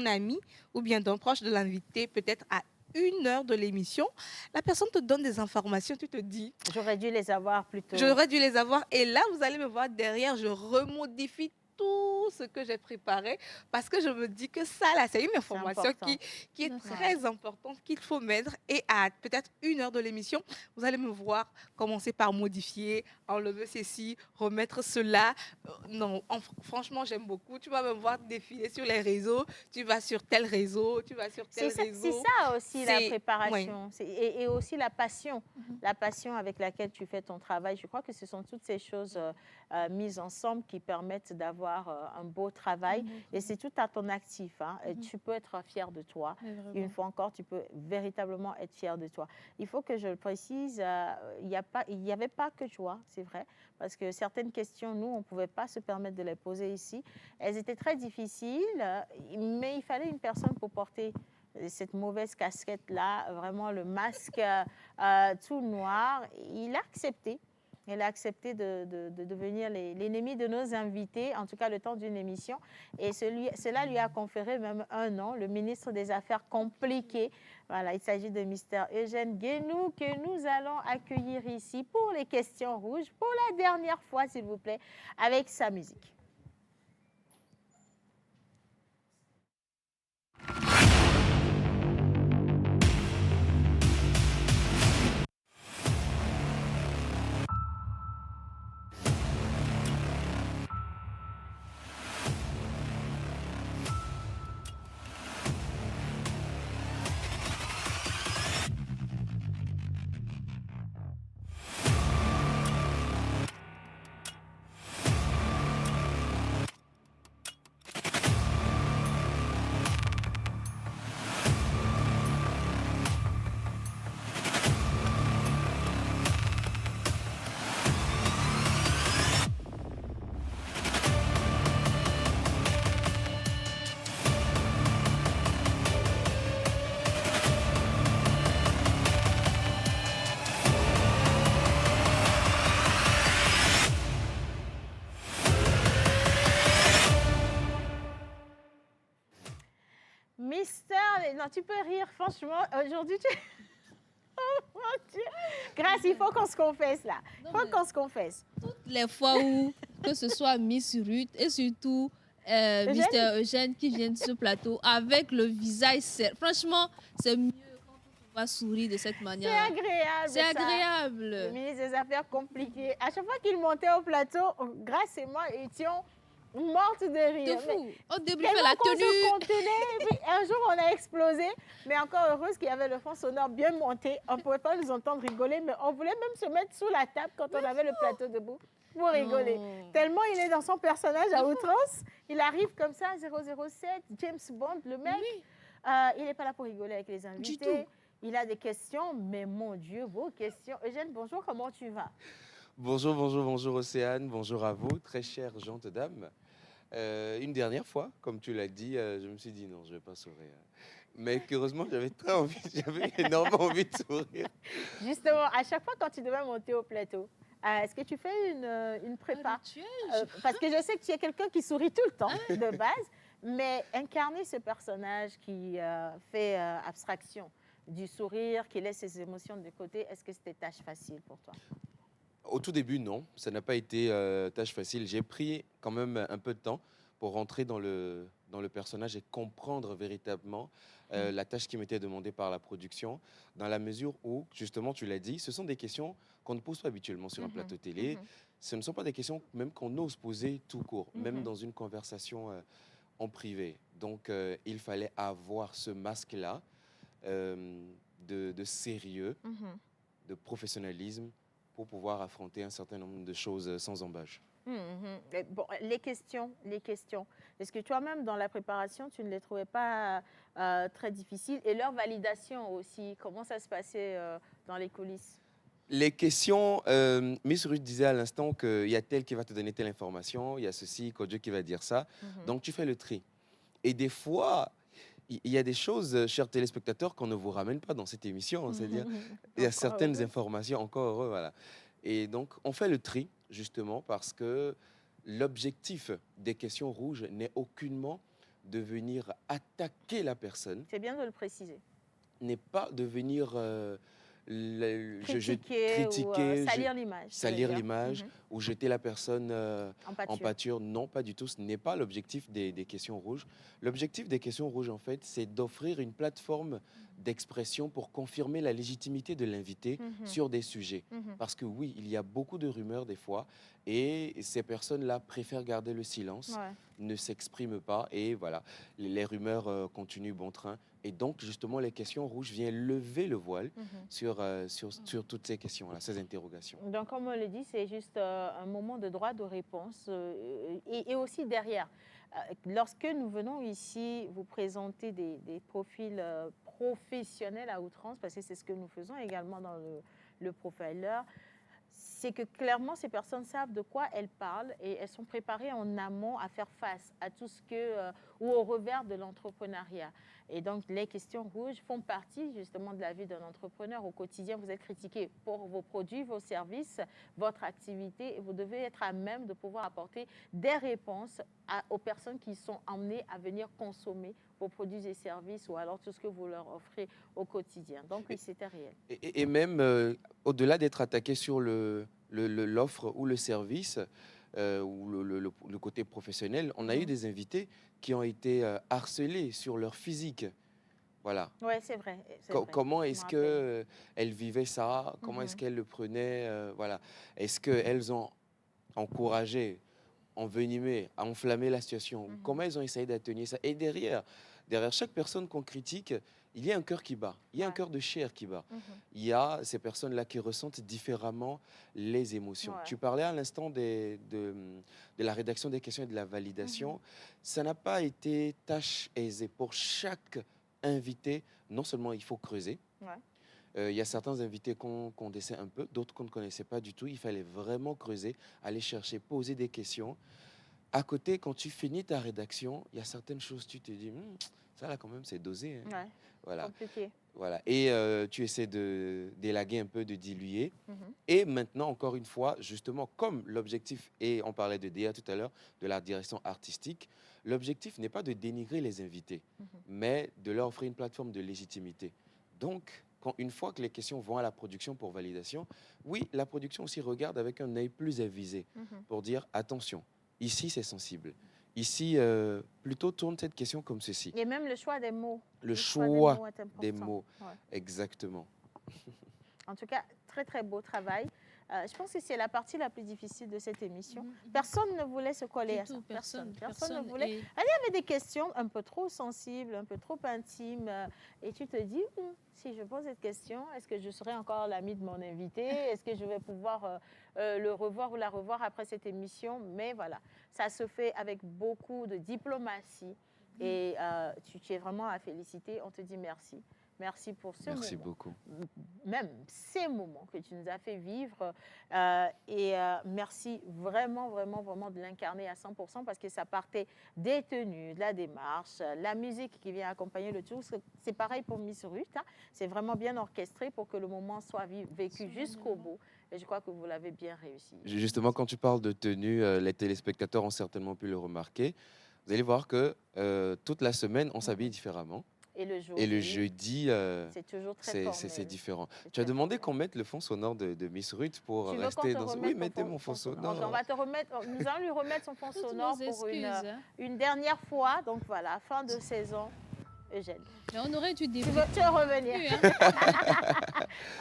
ami ou bien d'un proche de l'invité, peut-être à 1 heure de l'émission, la personne te donne des informations, tu te dis... J'aurais dû les avoir plus tôt. J'aurais dû les avoir. Et là, vous allez me voir derrière, je remodifie tout ce que j'ai préparé parce que je me dis que ça, là, c'est une information qui est très importante qu'il faut mettre. Et à peut-être 1 heure de l'émission, vous allez me voir commencer par modifier, enlever ceci, remettre cela. Non, franchement, j'aime beaucoup. Tu vas me voir défiler sur les réseaux. Tu vas sur tel réseau, tu vas sur tel réseau. C'est ça aussi la préparation. Oui. Et aussi la passion. La passion avec laquelle tu fais ton travail. Je crois que ce sont toutes ces choses mises ensemble qui permettent d'avoir un beau travail. Et c'est tout à ton actif. Hein. Et tu peux être fier de toi. Une fois encore, tu peux véritablement être fier de toi. Il faut que je le précise, il n'y avait pas que toi, c'est vrai. Parce que certaines questions, nous, on ne pouvait pas se permettre de les poser ici. Elles étaient très difficiles, mais il fallait une personne pour porter cette mauvaise casquette-là, vraiment le masque tout noir. Il a accepté. Elle a accepté de devenir l'ennemi de nos invités, en tout cas le temps d'une émission. Et cela lui a conféré même 1 an, le ministre des Affaires compliquées. Voilà, il s'agit de Mr. Eugène Guénou que nous allons accueillir ici pour les questions rouges, pour la dernière fois, s'il vous plaît, avec sa musique. Mister, non, tu peux rire, franchement, aujourd'hui, tu... Oh mon Dieu. Grâce, il faut qu'on se confesse là. Il faut qu'on se confesse. Toutes les fois où, que ce soit Miss Ruth et surtout Mister Eugène qui viennent sur ce plateau avec le visage serré. Franchement, c'est mieux quand on va sourire de cette manière. C'est agréable. C'est agréable. Le ministre des Affaires compliquées. À chaque fois qu'il montait au plateau, Grâce et moi étions mortes de rire. C'est fou. Au début, Tellement fait la qu'on tenue. se contenait. Et puis, un jour, on a explosé. Mais encore heureuse qu'il y avait le fond sonore bien monté. On ne pouvait pas nous entendre rigoler, mais on voulait même se mettre sous la table quand on avait le plateau debout pour rigoler. Non. Tellement il est dans son personnage à outrance. Il arrive comme ça, 007, James Bond, le mec. Il n'est pas là pour rigoler avec les invités. Du tout. Il a des questions, mais mon Dieu, vos questions. Eugène, bonjour, comment tu vas? Bonjour, bonjour, bonjour Océane, bonjour à vous, très chère gente dame. Une dernière fois, comme tu l'as dit, je me suis dit non, je ne vais pas sourire. Mais heureusement, j'avais très envie, j'avais énormément envie de sourire. Justement, à chaque fois quand tu devais monter au plateau, est-ce que tu fais une prépa? Parce que je sais que tu es quelqu'un qui sourit tout le temps, de base, mais incarner ce personnage qui fait abstraction du sourire, qui laisse ses émotions de côté, est-ce que c'était tâche facile pour toi? Au tout début, non, ça n'a pas été tâche facile. J'ai pris quand même un peu de temps pour rentrer dans le personnage et comprendre véritablement la tâche qui m'était demandée par la production, dans la mesure où, justement, tu l'as dit, ce sont des questions qu'on ne pose pas habituellement sur un plateau télé. Ce ne sont pas des questions même qu'on ose poser tout court, même dans une conversation en privé. Donc, il fallait avoir ce masque-là de sérieux, de professionnalisme, pour pouvoir affronter un certain nombre de choses sans embâche. Bon, les questions. Est-ce que toi-même, dans la préparation, tu ne les trouvais pas très difficiles? Et leur validation aussi, comment ça se passait dans les coulisses? Les questions, Miss Ruth disait à l'instant qu'il y a tel qui va te donner telle information, il y a ceci, Kodjo qui va dire ça. Donc, tu fais le tri. Et des fois, il y a des choses, chers téléspectateurs, qu'on ne vous ramène pas dans cette émission. C'est-à-dire, il y a certaines informations, encore heureux, voilà. Et donc, on fait le tri, justement, parce que l'objectif des questions rouges n'est aucunement de venir attaquer la personne. C'est bien de le préciser. N'est pas de venir critiquer ou salir l'image. Salir l'image ou jeter la personne en pâture. Non, pas du tout. Ce n'est pas l'objectif des questions rouges. L'objectif des questions rouges, en fait, c'est d'offrir une plateforme d'expression pour confirmer la légitimité de l'invité sur des sujets. Parce que oui, il y a beaucoup de rumeurs des fois et ces personnes-là préfèrent garder le silence, ne s'expriment pas et voilà, les rumeurs continuent bon train. Et donc, justement, les questions rouges viennent lever le voile sur toutes ces questions-là, ces interrogations. Donc, comme on le dit, c'est juste un moment de droit de réponse et aussi derrière. Lorsque nous venons ici vous présenter des profils professionnels à outrance, parce que c'est ce que nous faisons également dans le profiler, c'est que clairement, ces personnes savent de quoi elles parlent et elles sont préparées en amont à faire face à tout ce que, ou au revers de l'entrepreneuriat. Et donc, les questions rouges font partie justement de la vie d'un entrepreneur. Au quotidien, vous êtes critiqué pour vos produits, vos services, votre activité et vous devez être à même de pouvoir apporter des réponses aux personnes qui sont emmenées à venir consommer vos produits et services ou alors tout ce que vous leur offrez au quotidien. Donc, oui, c'était réel. Et même, au-delà d'être attaqué sur l'offre ou le service, ou le côté professionnel, on a eu des invités qui ont été harcelés sur leur physique. Voilà. Oui, c'est vrai. Comment est-ce qu'elles vivaient ça? Comment est-ce qu'elles le prenaient? Voilà. Est-ce qu'elles ont encouragé, envenimé, enflammé la situation? Comment elles ont essayé d'atténuer ça? Et derrière chaque personne qu'on critique, il y a un cœur qui bat, il y a un cœur de chair qui bat. Il y a ces personnes-là qui ressentent différemment les émotions. Tu parlais à l'instant de la rédaction des questions et de la validation. Ça n'a pas été tâche aisée. Pour chaque invité, non seulement il faut creuser, il y a certains invités qu'on connaissait un peu, d'autres qu'on ne connaissait pas du tout. Il fallait vraiment creuser, aller chercher, poser des questions. À côté, quand tu finis ta rédaction, il y a certaines choses, tu te dis, Ça, là, quand même, c'est dosé. Hein. Ouais, Voilà. compliqué. Voilà. Et tu essaies d'élaguer un peu, de diluer. Mhm. Et maintenant, encore une fois, justement, comme l'objectif, et on parlait de DA tout à l'heure, de la direction artistique, l'objectif n'est pas de dénigrer les invités, mais de leur offrir une plateforme de légitimité. Donc, une fois que les questions vont à la production pour validation, oui, la production aussi regarde avec un œil plus avisé pour dire, attention, ici, c'est sensible. Ici, plutôt tourne cette question comme ceci. Et même le choix des mots. Le choix choix est important. des mots, Ouais. exactement. En tout cas, très, très beau travail. Je pense que c'est la partie la plus difficile de cette émission. Personne ne voulait se coller Du à ça. tout, Personne personne. ne voulait. Et- Il y avait des questions un peu trop sensibles, un peu trop intimes. Et tu te dis, si je pose cette question, est-ce que je serai encore l'ami de mon invité? Est-ce que je vais pouvoir le revoir ou la revoir après cette émission? Mais voilà, ça se fait avec beaucoup de diplomatie. Et tu es vraiment à féliciter. On te dit merci. Merci pour ce Merci moment. beaucoup. Même ces moments que tu nous as fait vivre. Merci vraiment, vraiment, vraiment de l'incarner à 100% parce que ça partait des tenues, de la démarche, la musique qui vient accompagner le tout. C'est pareil pour Miss Ruth. Hein. C'est vraiment bien orchestré pour que le moment soit vécu jusqu'au bout. Et je crois que vous l'avez bien réussi. Justement, quand tu parles de tenue, les téléspectateurs ont certainement pu le remarquer. Vous allez voir que toute la semaine, on s'habille différemment. Et le jour. Et le jeudi, c'est toujours très formel. c'est différent. Tu as demandé qu'on mette le fond sonore de Miss Ruth pour Tu veux rester qu'on te dans... remette Oui, ton mettez fond- mon fond sonore. On va te remettre, nous allons lui remettre son fond Toutes sonore nos pour excuses, hein. une dernière fois. Donc voilà, fin de saison. Eugène. Mais on aurait dû Tu débuter. veux revenir?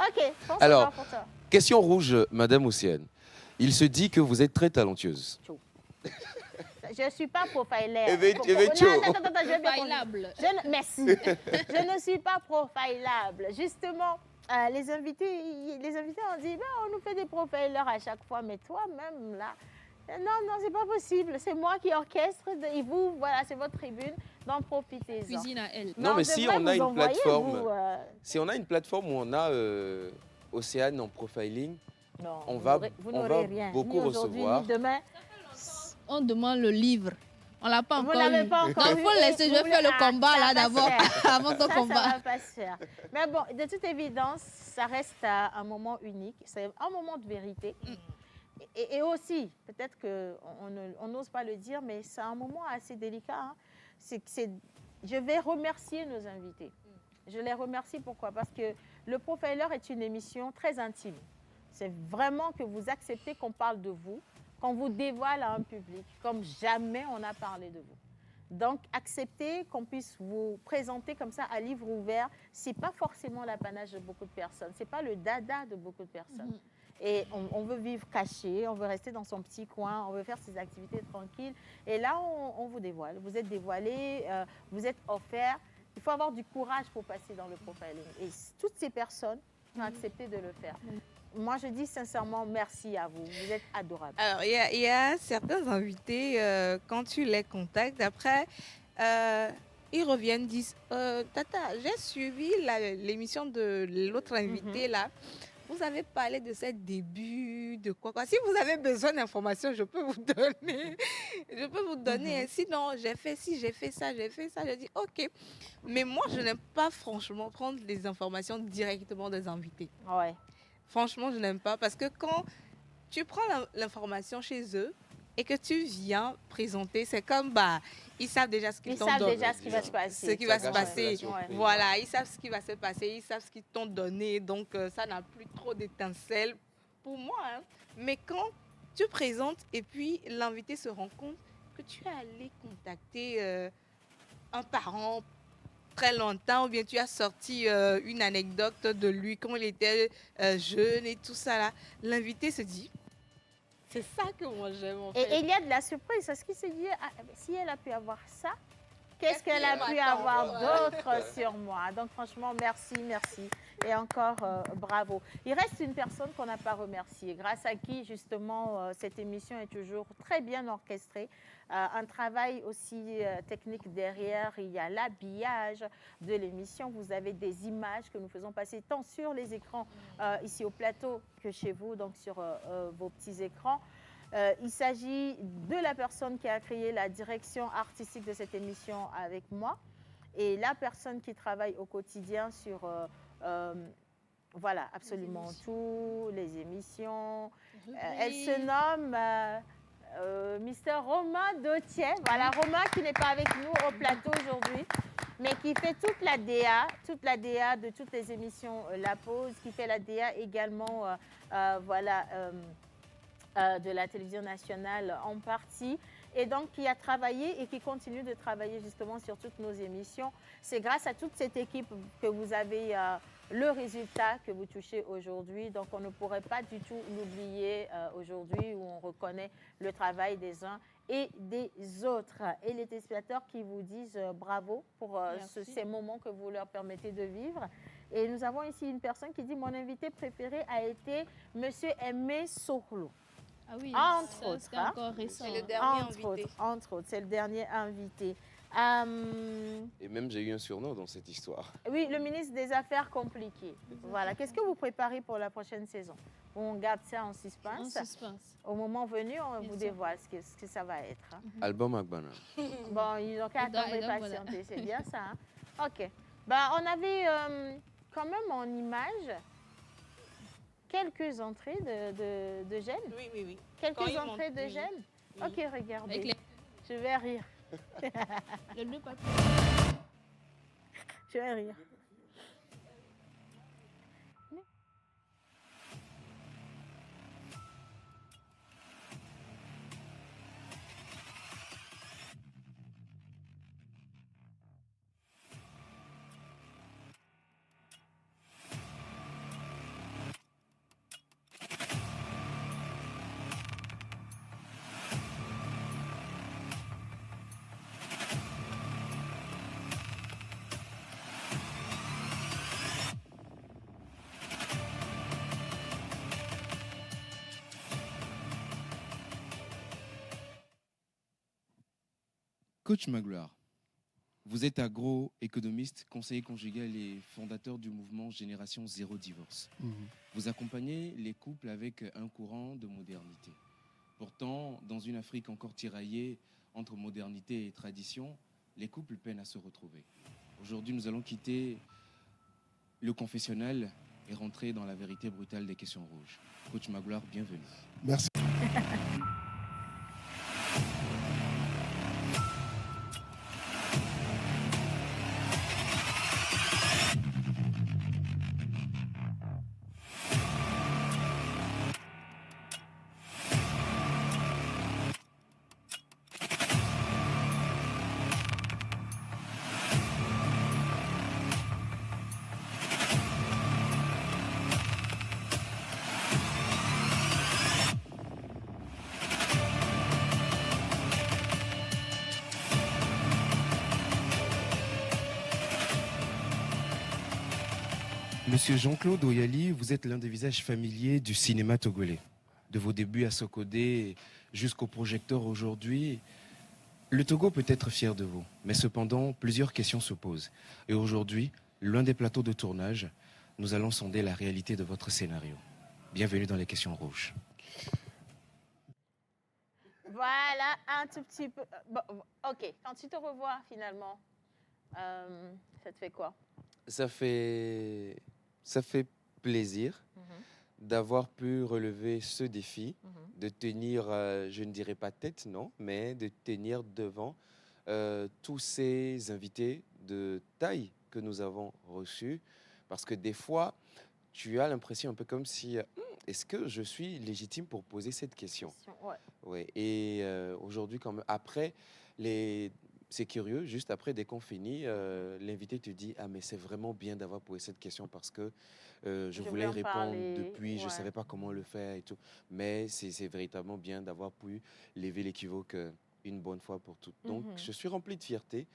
Ok, fond Alors, sonore pour toi. question rouge, Madame Ossienne. Il se dit que vous êtes très talentueuse. Je ne suis pas profiler. Eh ben, Non, eh ben, Tcho. attends, je vais bien Profilable. Merci. Je ne suis pas profilable. Justement, les invités ont dit, ben, on nous fait des profilers à chaque fois, mais toi-même, là, non, c'est pas possible. C'est moi qui orchestre et vous, voilà, c'est votre tribune, donc profitez-en. Cuisine à elle. Non, mais si on a une plateforme, Vous, si on a une plateforme où on a Océane en profiling, non, on vous va n'aurez rien, beaucoup ni aujourd'hui, recevoir. ni demain. On demande le livre. On l'a pas Vous encore l'avez eu. pas encore Donc, eu faut et laisser. Je vous vais faire voulez- le combat ça là va pas d'abord, se faire. avant ton combat. Ça va pas se faire. Mais bon, de toute évidence, ça reste un moment unique. C'est un moment de vérité. Et aussi, peut-être qu'on n'ose pas le dire, mais c'est un moment assez délicat. Hein. Je vais remercier nos invités. Je les remercie pourquoi? Parce que le Profiler est une émission très intime. C'est vraiment que vous acceptez qu'on parle de vous, qu'on vous dévoile à un public, comme jamais on a parlé de vous. Donc, accepter qu'on puisse vous présenter comme ça à livre ouvert, ce n'est pas forcément l'apanage de beaucoup de personnes. Ce n'est pas le dada de beaucoup de personnes. Et on veut vivre caché, on veut rester dans son petit coin, on veut faire ses activités tranquilles. Et là, on vous dévoile. Vous êtes dévoilé, vous êtes offert. Il faut avoir du courage pour passer dans le profiling. Et toutes ces personnes ont accepté de le faire. Moi, je dis sincèrement merci à vous. Vous êtes adorables. Alors, il y a certains invités, quand tu les contactes, après, ils reviennent, disent Tata, j'ai suivi l'émission de l'autre invité là. Vous avez parlé de ses débuts, de quoi. Si vous avez besoin d'informations, je peux vous donner. Je peux vous donner. Sinon, j'ai fait ci, j'ai fait ça, j'ai fait ça. Je dis OK. Mais moi, je n'aime pas franchement prendre les informations directement des invités. Ouais. Franchement, je n'aime pas parce que quand tu prends l'information chez eux et que tu viens présenter, c'est comme ils savent déjà ce qu'ils t'ont donné. Ils savent déjà ce qui va se passer. Ce qui va se Ça passer. gâche la surprise. Voilà, ils savent ce qui va se passer, ils savent ce qu'ils t'ont donné. Donc, ça n'a plus trop d'étincelles pour moi. Hein. Mais quand tu présentes et puis l'invité se rend compte que tu es allé contacter un parent très longtemps, ou bien tu as sorti une anecdote de lui quand il était jeune et tout ça là, l'invité se dit, c'est ça que moi j'aime en fait. Et il y a de la surprise, parce qu'il se dit, si elle a pu avoir ça, qu'est-ce qu'elle a pu avoir d'autre sur moi? Donc franchement, merci. Et encore, bravo. Il reste une personne qu'on n'a pas remerciée, grâce à qui justement cette émission est toujours très bien orchestrée. Un travail aussi technique derrière, il y a l'habillage de l'émission. Vous avez des images que nous faisons passer tant sur les écrans ici au plateau que chez vous, donc sur vos petits écrans. Il s'agit de la personne qui a créé la direction artistique de cette émission avec moi. et la personne qui travaille au quotidien sur voilà, absolument tout, les émissions. Elle se nomme Mister Romain Dautier. Voilà, Romain qui n'est pas avec nous au plateau aujourd'hui, mais qui fait toute la DA de toutes les émissions La Pause, qui fait la DA également voilà, de la télévision nationale en partie, et donc qui a travaillé et qui continue de travailler justement sur toutes nos émissions. C'est grâce à toute cette équipe que vous avez le résultat que vous touchez aujourd'hui. Donc on ne pourrait pas du tout l'oublier aujourd'hui, où on reconnaît le travail des uns et des autres. Et les téléspectateurs qui vous disent bravo pour ces moments que vous leur permettez de vivre. Et nous avons ici une personne qui dit: mon invité préféré a été Monsieur Aimé Sorlo. Ah oui, entre autres, c'était encore récent. C'est le dernier invité. Entre autres, c'est le dernier invité. Et même, j'ai eu un surnom dans cette histoire. Oui, le ministre des Affaires compliquées. Voilà. Qu'est-ce que vous préparez pour la prochaine saison? On garde ça en suspense. En suspense. Au moment venu, on Bien vous sûr. dévoile ce que ça va être. Hein. Album Agbana. Bon, ils n'ont qu'à attendre et Voilà. patienter. C'est bien ça. Hein? OK. Ben, on avait quand même en image quelques entrées de gel. Oui. Quelques Quand ils entrées montent, de oui. gel. Oui. OK, regardez. Avec les- Je vais rire. Le nœud papillon. Je vais rire. Coach Magloire, vous êtes agroéconomiste, conseiller conjugal et fondateur du mouvement Génération Zéro Divorce. Vous accompagnez les couples avec un courant de modernité. Pourtant, dans une Afrique encore tiraillée entre modernité et tradition, les couples peinent à se retrouver. Aujourd'hui, nous allons quitter le confessionnal et rentrer dans la vérité brutale des questions rouges. Coach Magloire, bienvenue. Merci. Monsieur Jean-Claude Oyali, vous êtes l'un des visages familiers du cinéma togolais. De vos débuts à Sokodé jusqu'au projecteur aujourd'hui, le Togo peut être fier de vous. Mais cependant, plusieurs questions se posent. Et aujourd'hui, l'un des plateaux de tournage, nous allons sonder la réalité de votre scénario. Bienvenue dans les questions rouges. Voilà, un tout petit peu. Bon, OK, quand tu te revois finalement, ça te fait quoi? Ça fait plaisir d'avoir pu relever ce défi, de tenir, je ne dirais pas tête, non, mais de tenir devant tous ces invités de taille que nous avons reçus. Parce que des fois, tu as l'impression un peu comme si, est-ce que je suis légitime pour poser cette question? Ouais. Ouais. Et aujourd'hui, quand même, après, c'est curieux, juste après, dès qu'on finit, l'invité te dit: ah, mais c'est vraiment bien d'avoir posé cette question parce que je voulais y répondre depuis, je ne savais pas comment le faire et tout. Mais c'est véritablement bien d'avoir pu lever l'équivoque une bonne fois pour toutes. Donc, je suis rempli de fierté.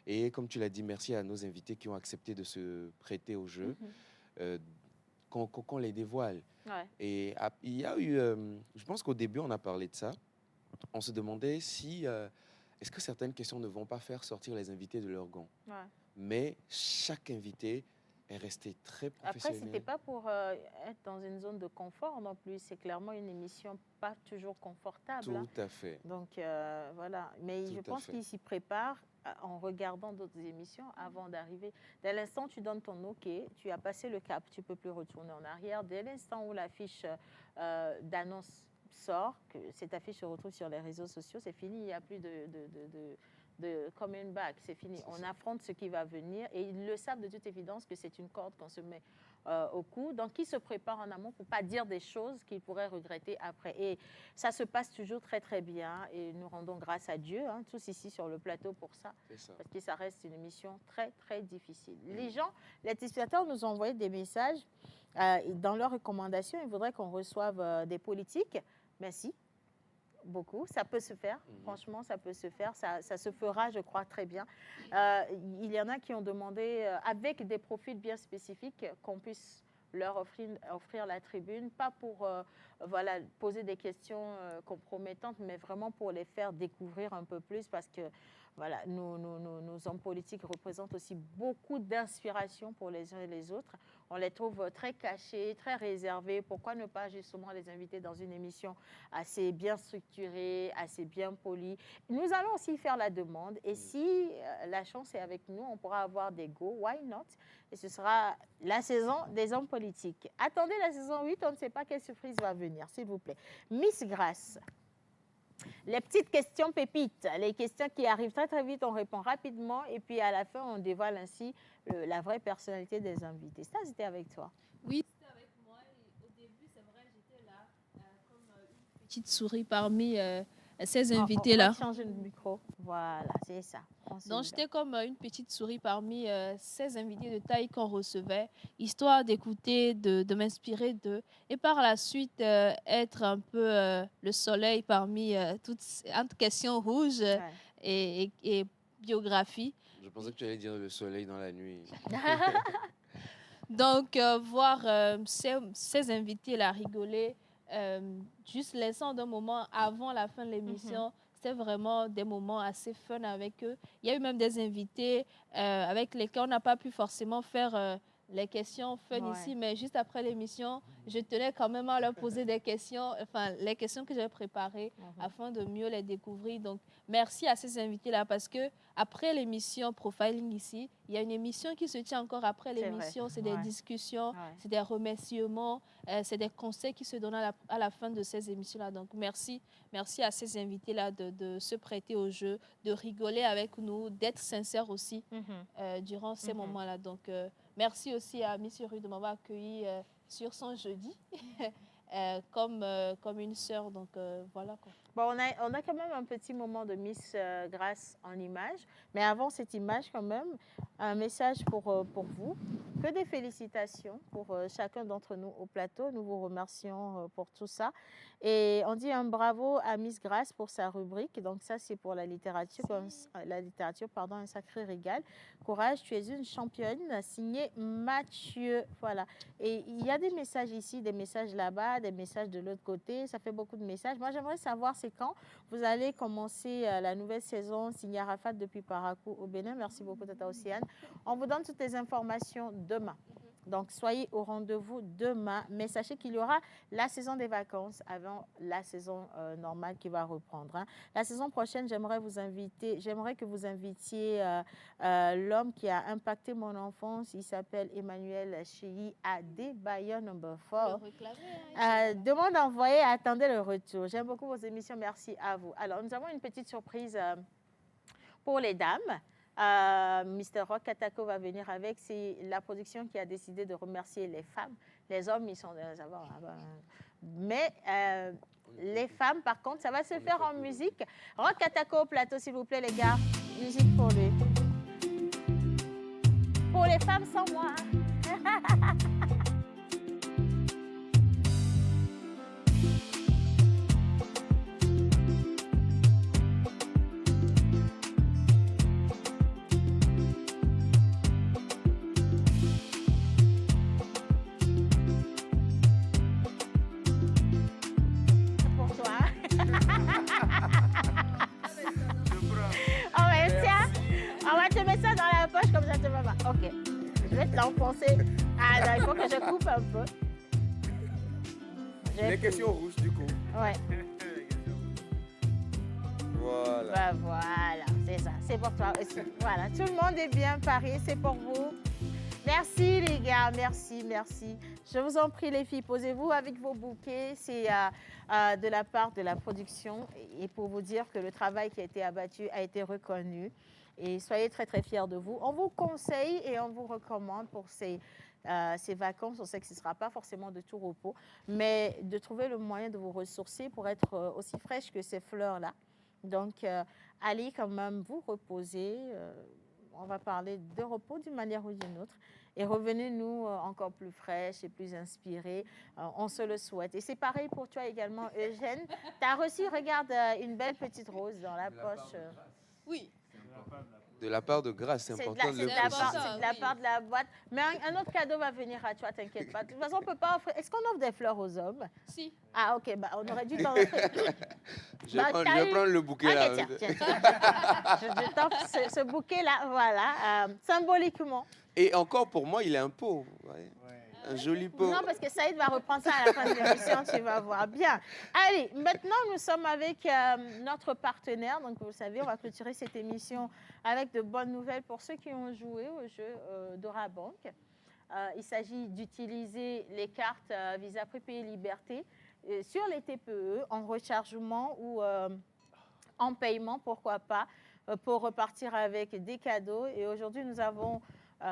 Et comme tu l'as dit, merci à nos invités qui ont accepté de se prêter au jeu, qu'on les dévoile. Ouais. Et il y a eu, je pense qu'au début, on a parlé de ça. On se demandait si, est-ce que certaines questions ne vont pas faire sortir les invités de leur gant. Ouais. Mais chaque invité est resté très Après, professionnel. c'était pas pour être dans une zone de confort non plus. C'est clairement une émission pas toujours confortable. Tout à fait. Donc, voilà. Mais Tout je à pense fait. qu'ils s'y préparent en regardant d'autres émissions avant d'arriver. Dès l'instant où tu donnes ton OK, tu as passé le cap, tu ne peux plus retourner en arrière. Dès l'instant où l'affiche d'annonce sort, que cette affiche se retrouve sur les réseaux sociaux, c'est fini, il n'y a plus de coming back, c'est fini. On affronte ce qui va venir et ils le savent de toute évidence que c'est une corde qu'on se met au cou. Donc, ils se préparent en amont pour ne pas dire des choses qu'ils pourraient regretter après. Et ça se passe toujours très, très bien et nous rendons grâce à Dieu, tous ici sur le plateau pour ça, parce que ça reste une émission très, très difficile. Les gens, les téléspectateurs nous ont envoyé des messages dans leurs recommandations. Ils voudraient qu'on reçoive des politiques. Merci. Beaucoup, ça peut se faire, franchement, ça peut se faire, ça se fera, je crois, très bien. Il y en a qui ont demandé, avec des profils bien spécifiques, qu'on puisse leur offrir la tribune, pas pour voilà, poser des questions compromettantes, mais vraiment pour les faire découvrir un peu plus, parce que voilà, nos hommes politiques représentent aussi beaucoup d'inspiration pour les uns et les autres. On les trouve très cachés, très réservés. Pourquoi ne pas justement les inviter dans une émission assez bien structurée, assez bien polie? Nous allons aussi faire la demande. Et si la chance est avec nous, on pourra avoir des go, why not? Et ce sera la saison des hommes politiques. Attendez la saison 8, on ne sait pas quelle surprise va venir, s'il vous plaît. Miss Grâce. Les petites questions pépites, les questions qui arrivent très très vite, on répond rapidement et puis à la fin, on dévoile ainsi la vraie personnalité des invités. Ça, c'était avec toi? Oui, c'était avec moi. Et au début, c'est vrai, j'étais là comme une petite souris parmi ces invités-là. On va changer le micro. Voilà, c'est ça. Donc, j'étais comme une petite souris parmi ces invités de taille qu'on recevait, histoire d'écouter, de m'inspirer d'eux. Et par la suite, être un peu le soleil parmi toutes entre questions rouges et biographie. Je pensais que tu allais dire le soleil dans la nuit. Donc, voir ces invités-là rigoler, juste laissant d'un moment avant la fin de l'émission, c'était vraiment des moments assez fun avec eux. Il y a eu même des invités avec lesquels on n'a pas pu forcément faire les questions fun ici, mais juste après l'émission, je tenais quand même à leur poser des questions, enfin les questions que j'avais préparées afin de mieux les découvrir. Donc, merci à ces invités-là parce que après l'émission Profiling ici, il y a une émission qui se tient encore après l'émission. C'est des discussions, c'est des remerciements, c'est des conseils qui se donnent à la fin de ces émissions-là. Donc, merci à ces invités-là de se prêter au jeu, de rigoler avec nous, d'être sincères aussi durant ces moments-là. Donc, merci aussi à Miss Rue de m'avoir accueilli sur son jeudi comme une sœur. Donc, voilà quoi. Bon, on a quand même un petit moment de Miss Grâce en image. Mais avant cette image, quand même, un message pour vous. Que des félicitations pour chacun d'entre nous au plateau. Nous vous remercions pour tout ça. Et on dit un bravo à Miss Grâce pour sa rubrique. Donc ça, c'est pour la littérature, un sacré régal. Courage, tu es une championne. Signé Mathieu. Voilà. Et il y a des messages ici, des messages là-bas, des messages de l'autre côté. Ça fait beaucoup de messages. Moi, j'aimerais savoir c'est quand vous allez commencer la nouvelle saison Signé Arafat depuis Parakou au Bénin. Merci beaucoup, Tata Océane. On vous donne toutes les informations demain. Donc, soyez au rendez-vous demain. Mais sachez qu'il y aura la saison des vacances avant la saison normale qui va reprendre. La saison prochaine, j'aimerais que vous invitiez l'homme qui a impacté mon enfance. Il s'appelle Emmanuel Cheyi Adebayo No. 4. Demande envoyée, attendez le retour. J'aime beaucoup vos émissions. Merci à vous. Alors, nous avons une petite surprise pour les dames. Mr. Rock Katako va venir avec. C'est la production qui a décidé de remercier les femmes. Les hommes, ils sont mais les femmes, par contre, ça va se faire en musique. Rock Katako au plateau, s'il vous plaît, les gars. Musique pour lui. Pour les femmes sans moi. Ok, je vais te l'enfoncer. Ah non, il faut que je coupe un peu. Les questions rouges du coup. Ouais. Voilà. Bah voilà, c'est ça, c'est pour toi aussi. Voilà, tout le monde est bien paré, c'est pour vous. Merci les gars, merci, merci. Je vous en prie les filles, posez-vous avec vos bouquets. C'est de la part de la production et pour vous dire que le travail qui a été abattu a été reconnu. Et soyez très très fiers de vous. On vous conseille et on vous recommande pour ces vacances. On sait que ce ne sera pas forcément de tout repos, mais de trouver le moyen de vous ressourcer pour être aussi fraîche que ces fleurs-là. Donc, allez quand même vous reposer. On va parler de repos d'une manière ou d'une autre. Et revenez-nous encore plus fraîches et plus inspirées. On se le souhaite. Et c'est pareil pour toi également, Eugène. Tu as reçu, regarde, une belle petite rose dans la poche. Oui. De la part de Grâce, c'est important de le préciser. C'est de la part de la boîte. Mais un autre cadeau va venir à toi, t'inquiète pas. De toute façon, on peut pas offrir. Est-ce qu'on offre des fleurs aux hommes? Si. Ah, ok. Bah, on aurait dû t'en offrir. Je vais prendre le bouquet là. Tiens. Je t'offre ce bouquet-là, voilà, symboliquement. Et encore, pour moi, il est un pot. Ouais. Un joli pot. Non, parce que Saïd va reprendre ça à la fin de l'émission, tu vas voir. Bien. Allez, maintenant, nous sommes avec notre partenaire. Donc, vous savez, on va clôturer cette émission avec de bonnes nouvelles pour ceux qui ont joué au jeu d'Orabank. Il s'agit d'utiliser les cartes Visa Prépayé Liberté sur les TPE en rechargement ou en paiement, pourquoi pas, pour repartir avec des cadeaux. Et aujourd'hui, nous avons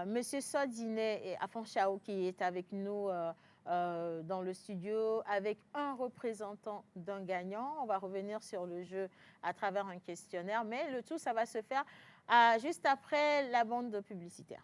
Monsieur Sodinet et Afon Chao qui est avec nous dans le studio avec un représentant d'un gagnant. On va revenir sur le jeu à travers un questionnaire, mais le tout, ça va se faire juste après la bande publicitaire.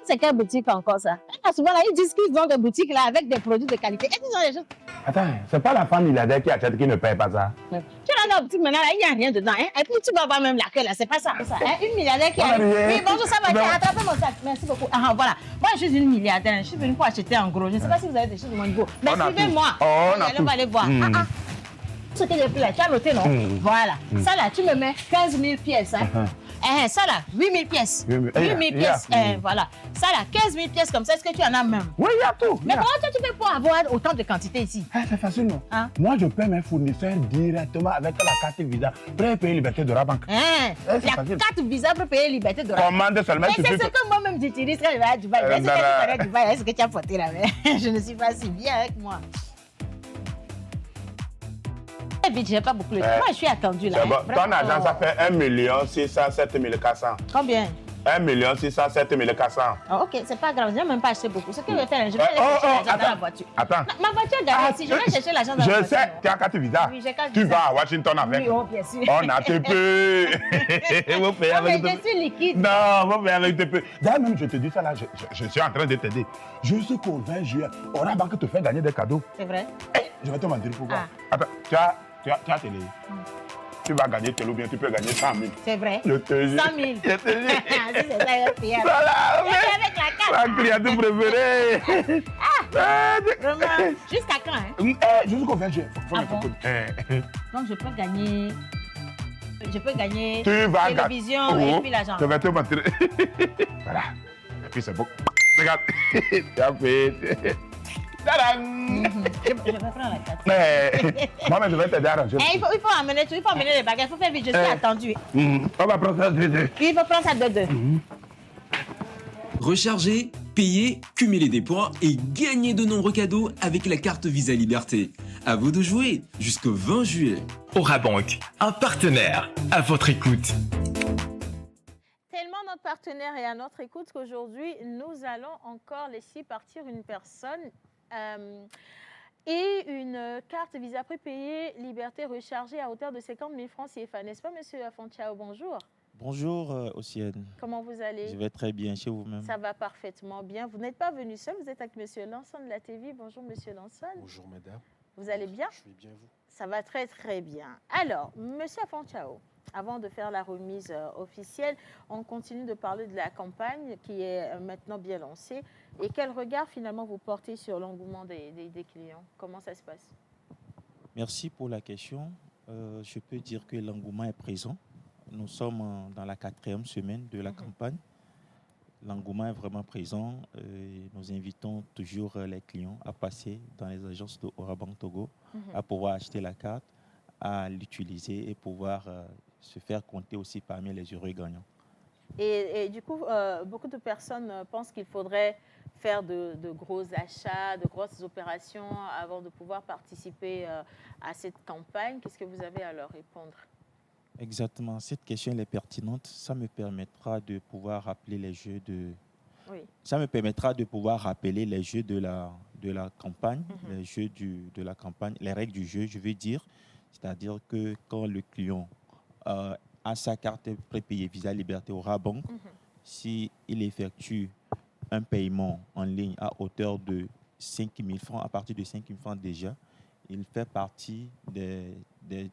C'est quelle boutique encore ça? Souvent, là, ils disent qu'ils ont des boutiques là avec des produits de qualité. Et ils ont des choses. Attends, c'est pas la femme milliardaire qui achète qui ne paye pas ça. Tu as la boutique maintenant, là, il n'y a rien dedans. Hein? Et puis tu vas voir même l'accueil là, c'est pas ça. Hein? Une milliardaire qui a. Oui, bonjour, ça va bien. Attrapez mon sac. Merci beaucoup. Ah, voilà. Moi, je suis une milliardaire. Je suis venue pour acheter en gros. Je ne sais pas si vous avez des choses de mon niveau. Mais suivez-moi. On va aller voir. Ce que j'ai pris là, tu as noté, non? Voilà. Ça là, tu me mets 15 000 pièces. Hein? Ça là, 8 000 pièces. 8 000 pièces. Voilà. Ça là, 15 000 pièces comme ça, est-ce que tu en as même? Oui, il y a tout. Mais comment tu fais pour avoir autant de quantité ici? C'est facile, non? Moi, je paie mes fournisseurs directement avec la carte Visa Prépayé Liberté d'Orabank. La carte Visa Prépayé Liberté d'Orabank. Commande seulement. Mais c'est ce que moi-même j'utilise quand je vais à Dubaï. Est-ce que tu connais Dubaï? Est-ce que tu as porté là? Je ne suis pas si bien avec moi. Vite, j'ai pas beaucoup de temps. Moi, je suis attendue là. Bon. Ton argent, ça fait 1 607 400. Combien? 1 607 400. Oh, ok, c'est pas grave, je n'ai même pas acheté beaucoup. Ce que je vais faire, je vais aller chercher l'argent dans la voiture. Attends. Ma voiture est garée ici, je vais chercher l'argent dans la voiture. Je sais, tu as carte Visa. Oui, j'ai carte Tu Visa. vas à Washington avec. Oui, oh, bien sûr. On a TP. Vous payez avec mais je suis liquide. Non, vous payez avec TP. D'ailleurs, même, je te dis ça là, je suis en train de t'aider. Jusqu'au 20 juillet, Orabank te fait gagner des cadeaux. C'est vrai? Je vais te mentir pour voir. Attends, tu as télé. Tu vas gagner télé ou bien tu peux gagner 100 000. C'est vrai? Je te jure. 100 000. Je te jure. C'est ça, je vais Voilà, avec la carte. La créature préférée. Vraiment? Jusqu'à quand? Hein? Jusqu'au 20 juillet. Donc, je peux gagner. Je peux gagner Tu vas télévision gagner. et puis l'argent. Je vais te montrer. Voilà. Et puis c'est bon. Regarde. Tu as fait. Tadam! Je vais prendre la carte. Moi, je vais t'aider à ranger. Il faut amener tout, il faut amener les bagages, il faut faire vite, je suis attendue. On va prendre ça de deux. Il faut prendre ça de deux. Recharger, payer, cumuler des points et gagner de nombreux cadeaux avec la carte Visa Liberté. À vous de jouer jusqu'au 20 juillet. Orabank, un partenaire à votre écoute. Tellement notre partenaire est à notre écoute qu'aujourd'hui, nous allons encore laisser partir une personne et une carte Visa Prépayé Liberté rechargée à hauteur de 50 000 francs CFA. N'est-ce pas, monsieur Afon Chao? Bonjour. Bonjour, Ossienne. Comment vous allez? Je vais très bien, chez vous-même. Ça va parfaitement bien. Vous n'êtes pas venu seul, vous êtes avec monsieur Lanson de la TV. Bonjour, monsieur Lanson. Bonjour, madame. Vous allez bien? Je vais bien, vous? Ça va très, très bien. Alors, monsieur Afon Chao, avant de faire la remise officielle, on continue de parler de la campagne qui est maintenant bien lancée. Et quel regard finalement vous portez sur l'engouement des clients? Comment ça se passe? Merci pour la question. Je peux dire que l'engouement est présent. Nous sommes dans la 4e semaine de la campagne. L'engouement est vraiment présent. Nous invitons toujours les clients à passer dans les agences de Orabank Togo, à pouvoir acheter la carte, à l'utiliser et pouvoir se faire compter aussi parmi les heureux gagnants. Et du coup, beaucoup de personnes pensent qu'il faudrait faire de gros achats, de grosses opérations avant de pouvoir participer à cette campagne. Qu'est-ce que vous avez à leur répondre? Exactement. Cette question elle est pertinente. Ça me permettra de pouvoir rappeler les jeux de... Oui. Ça me permettra de pouvoir rappeler les jeux de la campagne, les jeux de la campagne, les règles du jeu, je veux dire. C'est-à-dire que quand le client a sa carte prépayée Visa Liberté Orabank, s'il effectue un paiement en ligne à hauteur de 5 000 francs, à partir de 5 000 francs déjà, il fait partie des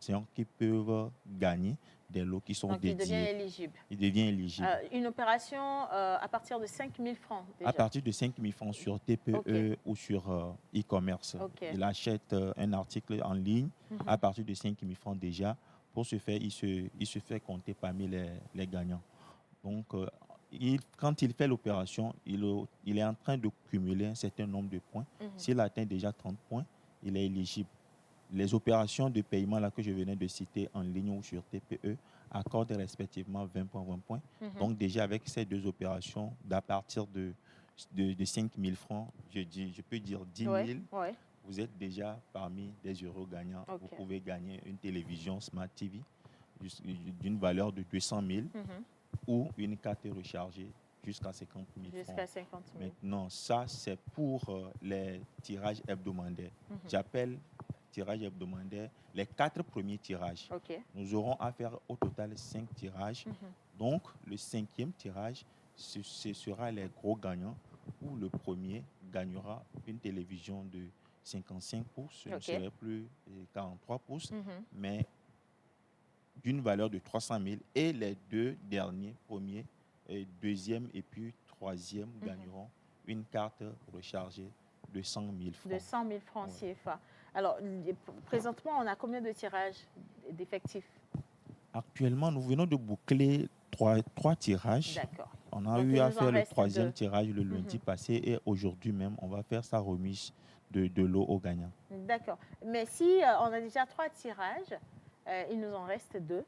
gens qui peuvent gagner des lots qui sont Donc, dédiés. il devient éligible. Il devient éligible. Une opération à partir de 5 000 francs déjà. À partir de 5 000 francs sur TPE ou sur e-commerce. Il achète un article en ligne à partir de 5 000 francs déjà. Pour ce faire, il se fait compter parmi les gagnants. Donc, quand il fait l'opération, il est en train de cumuler un certain nombre de points. S'il atteint déjà 30 points, il est éligible. Les opérations de paiement là, que je venais de citer en ligne ou sur TPE accordent respectivement 20 points, 20 points. Donc déjà avec ces deux opérations, à partir de 5 000 francs, je peux dire 10 000, vous êtes déjà parmi des euros gagnants. Vous pouvez gagner une télévision Smart TV d'une valeur de 200 000 ou une carte rechargée jusqu'à 50 000 francs. Jusqu'à 50 000. Maintenant, ça, c'est pour les tirages hebdomadaires. J'appelle tirage hebdomadaire les 4 premiers tirages. Nous aurons à faire au total 5 tirages. Donc, le 5e tirage, ce sera les gros gagnants où le premier gagnera une télévision de 55 pouces, ce ne serait plus 43 pouces, mais d'une valeur de 300 000. Et les deux derniers, premier, deuxième et puis troisième, gagneront une carte rechargée de 100 000 francs. De 100 000 francs CFA. Alors, présentement, on a combien de tirages d'effectifs? Actuellement, nous venons de boucler trois tirages. D'accord. On a eu à faire le 3e tirage le lundi passé et aujourd'hui même, on va faire sa remise de lot aux gagnants. D'accord. Mais si on a déjà 3 tirages, il nous en reste 2.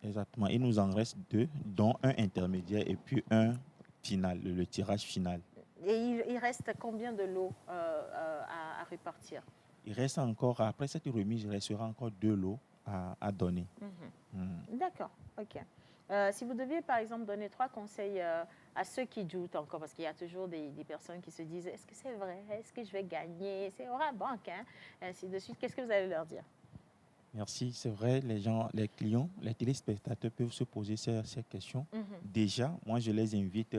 Exactement. Il nous en reste 2, dont un intermédiaire et puis un final, le tirage final. Et il reste combien de lots à répartir? Il reste encore, après cette remise, il restera encore 2 lots à donner. D'accord, ok. Si vous deviez, par exemple, donner 3 conseils à ceux qui doutent encore, parce qu'il y a toujours des personnes qui se disent « Est-ce que c'est vrai? Est-ce que je vais gagner? C'est Orabank, hein ?» ainsi de suite. Qu'est-ce que vous allez leur dire? Merci, c'est vrai, les clients, les téléspectateurs peuvent se poser ces questions. Déjà, moi, je les invite,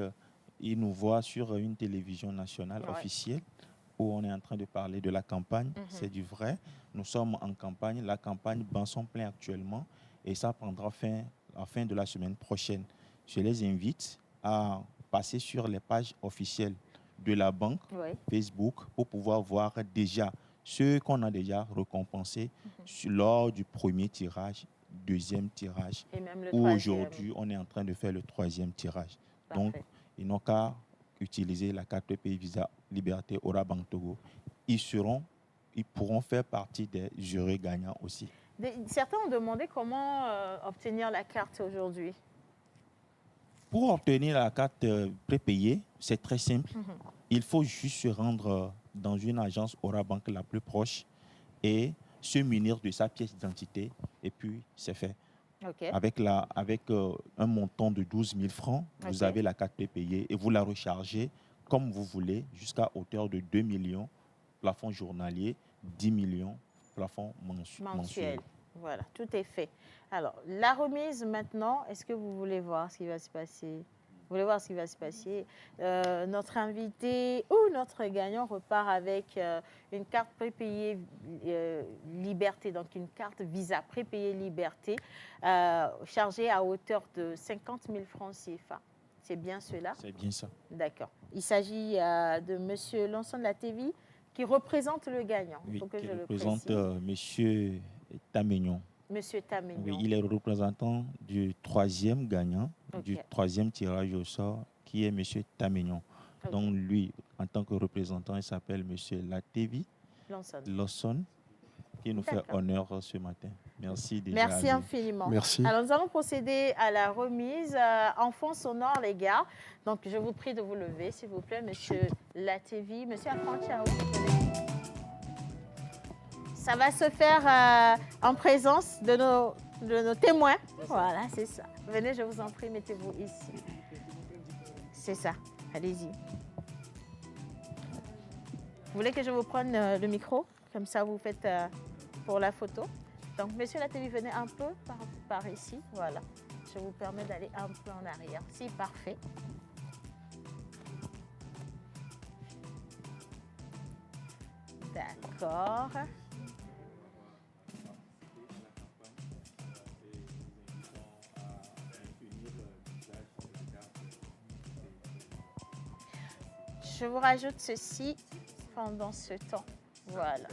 ils nous voient sur une télévision nationale officielle où on est en train de parler de la campagne. C'est du vrai. Nous sommes en campagne. La campagne bat son plein actuellement et ça prendra fin à la fin de la semaine prochaine. Je les invite à passer sur les pages officielles de la banque, Facebook, pour pouvoir voir déjà ceux qu'on a déjà récompensés lors du premier tirage, 2e tirage, ou aujourd'hui, on est en train de faire le 3e tirage. Parfait. Donc, ils n'ont qu'à utiliser la carte Pays Visa Liberté Orabank Togo. Ils pourront faire partie des jurés gagnants aussi. Certains ont demandé comment obtenir la carte aujourd'hui. Pour obtenir la carte prépayée, c'est très simple. Il faut juste se rendre dans une agence Orabank la plus proche et se munir de sa pièce d'identité et puis c'est fait. Avec un montant de 12 000 francs, vous avez la carte prépayée et vous la rechargez comme vous voulez jusqu'à hauteur de 2 millions, plafond journalier, 10 millions, plafond mensuel. Voilà, tout est fait. Alors, la remise maintenant, est-ce que vous voulez voir ce qui va se passer? Vous voulez voir ce qui va se passer? Notre invité ou notre gagnant repart avec une carte prépayée Liberté, donc une carte Visa prépayée Liberté, chargée à hauteur de 50 000 francs CFA. C'est bien cela? C'est bien ça. D'accord. Il s'agit de M. Lançon de la TV qui représente le gagnant. Oui, faut que qui je représente le précise. M. Tamignon. Monsieur Tamignon. Oui, il est le représentant du 3e gagnant, du 3e tirage au sort, qui est M. Tamignon. Donc lui, en tant que représentant, il s'appelle M. Latevi Lawson, qui nous fait honneur ce matin. Merci déjà. Merci infiniment. Merci. Alors, nous allons procéder à la remise en fond sonore, les gars. Donc, je vous prie de vous lever, s'il vous plaît, Monsieur Latevi, Monsieur Afranchao. Ça va se faire en présence de nos témoins. Voilà, c'est ça. Venez, je vous en prie, mettez-vous ici. C'est ça. Allez-y. Vous voulez que je vous prenne le micro? Comme ça, vous faites pour la photo. Donc, Monsieur Latevi, venez un peu par ici. Voilà. Je vous permets d'aller un peu en arrière. Si, parfait. D'accord. Je vous rajoute ceci pendant ce temps. Voilà.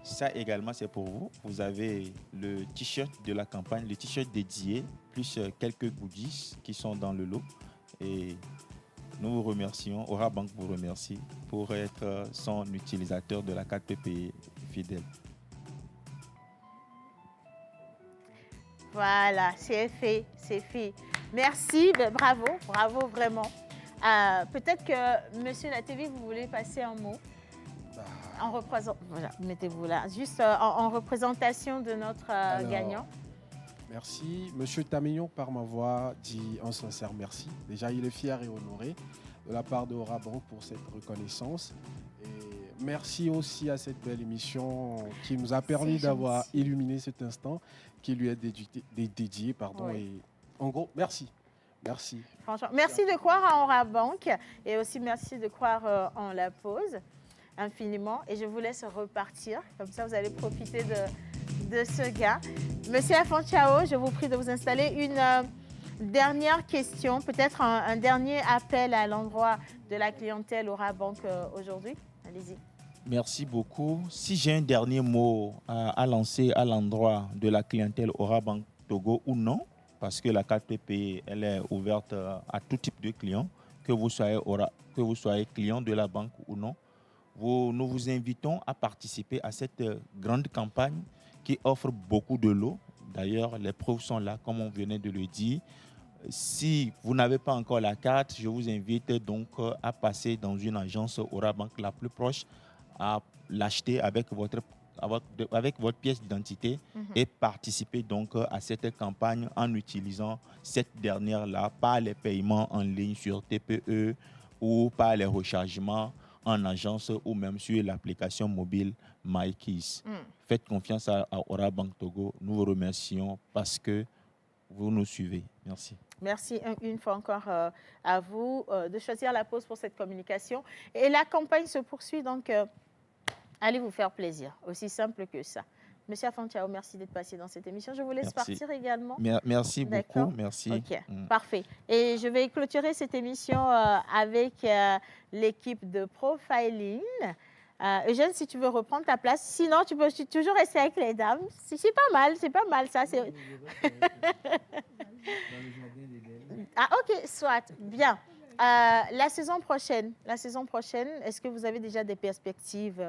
Ça également, c'est pour vous. Vous avez le t-shirt de la campagne, le t-shirt dédié, plus quelques goodies qui sont dans le lot. Et nous vous remercions, Aura Bank vous remercie pour être son utilisateur de la carte PPE fidèle. Voilà, c'est fait, c'est fait. Merci, bravo, bravo vraiment. Peut-être que Monsieur Latevi, vous voulez passer un mot en représentation, voilà, mettez-vous là, juste en représentation de notre gagnant. Merci. Monsieur Tamignon, par ma voix, dit un sincère merci. Déjà, il est fier et honoré de la part de Aura Bank pour cette reconnaissance. Et merci aussi à cette belle émission qui nous a permis d'avoir illuminé cet instant qui lui est dédié. Pardon. Oui. Et en gros, merci. Merci. Franchement, merci de croire en Aura Bank et aussi merci de croire en la pause infiniment. Et je vous laisse repartir. Comme ça, vous allez profiter de ce gars. Monsieur Afranchao, je vous prie de vous installer. Une dernière question, peut-être un dernier appel à l'endroit de la clientèle Aura Bank aujourd'hui. Allez-y. Merci beaucoup. Si j'ai un dernier mot à lancer à l'endroit de la clientèle Aura Bank Togo ou non, parce que la carte PPE, elle est ouverte à tout type de clients, que vous soyez client de la banque ou non. Nous vous invitons à participer à cette grande campagne qui offre beaucoup de lots. D'ailleurs, les preuves sont là, comme on venait de le dire. Si vous n'avez pas encore la carte, je vous invite donc à passer dans une agence Aura Bank la plus proche, à l'acheter avec votre pièce d'identité et participer donc à cette campagne en utilisant cette dernière-là, pas les paiements en ligne sur TPE ou pas les rechargements en agence ou même sur l'application mobile MyKeys. Faites confiance à Aura Bank Togo. Nous vous remercions parce que vous nous suivez. Merci. Merci une fois encore à vous de choisir la pause pour cette communication. Et la campagne se poursuit, donc allez vous faire plaisir. Aussi simple que ça. Monsieur Afranchao, merci d'être passé dans cette émission. Je vous laisse partir également. Merci beaucoup. Merci. Ok, parfait. Et je vais clôturer cette émission avec l'équipe de Profiling. Eugène, si tu veux reprendre ta place. Sinon, tu peux toujours rester avec les dames. C'est pas mal ça. Ah ok, soit. Bien. La saison prochaine, est-ce que vous avez déjà des perspectives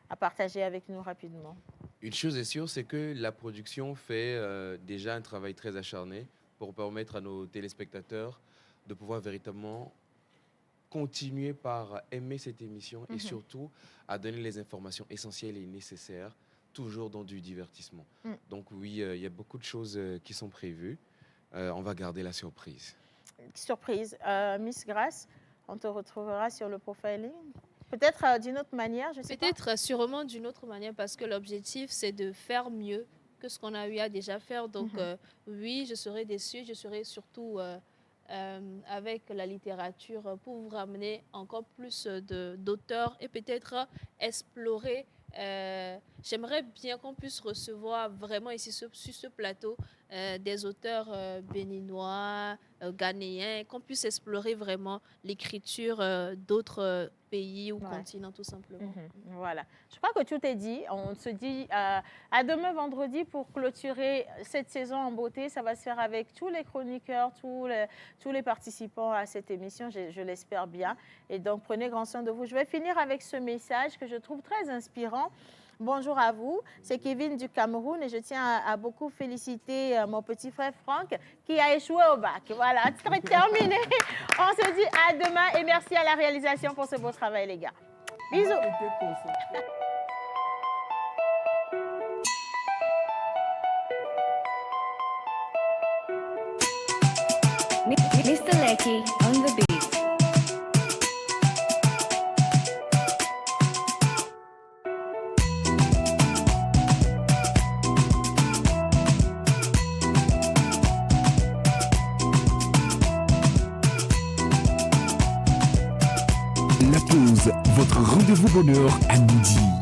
à partager avec nous rapidement? Une chose est sûre, c'est que la production fait déjà un travail très acharné pour permettre à nos téléspectateurs de pouvoir véritablement continuer par aimer cette émission et surtout à donner les informations essentielles et nécessaires, toujours dans du divertissement. Donc oui, il y a beaucoup de choses qui sont prévues. On va garder la surprise. Surprise. Miss Grace, on te retrouvera sur le profiling? Peut-être d'une autre manière, je sais pas. Peut-être sûrement d'une autre manière parce que l'objectif, c'est de faire mieux que ce qu'on a eu à déjà faire. Donc oui, je serai déçue. Je serai surtout avec la littérature pour vous ramener encore plus d'auteurs et peut-être explorer j'aimerais bien qu'on puisse recevoir vraiment ici sur ce plateau des auteurs béninois, ghanéens, qu'on puisse explorer vraiment l'écriture d'autres pays ou continents tout simplement. Voilà, je crois que tout est dit. On se dit à demain vendredi pour clôturer cette saison en beauté. Ça va se faire avec tous les chroniqueurs, tous les participants à cette émission, je l'espère bien. Et donc, prenez grand soin de vous. Je vais finir avec ce message que je trouve très inspirant. Bonjour à vous, c'est Kevin du Cameroun et je tiens à beaucoup féliciter mon petit frère Franck qui a échoué au bac. Voilà, très terminé. On se dit à demain et merci à la réalisation pour ce beau travail, les gars. Bisous. Mr. Lecky on the beat. La pause, votre rendez-vous bonheur à midi.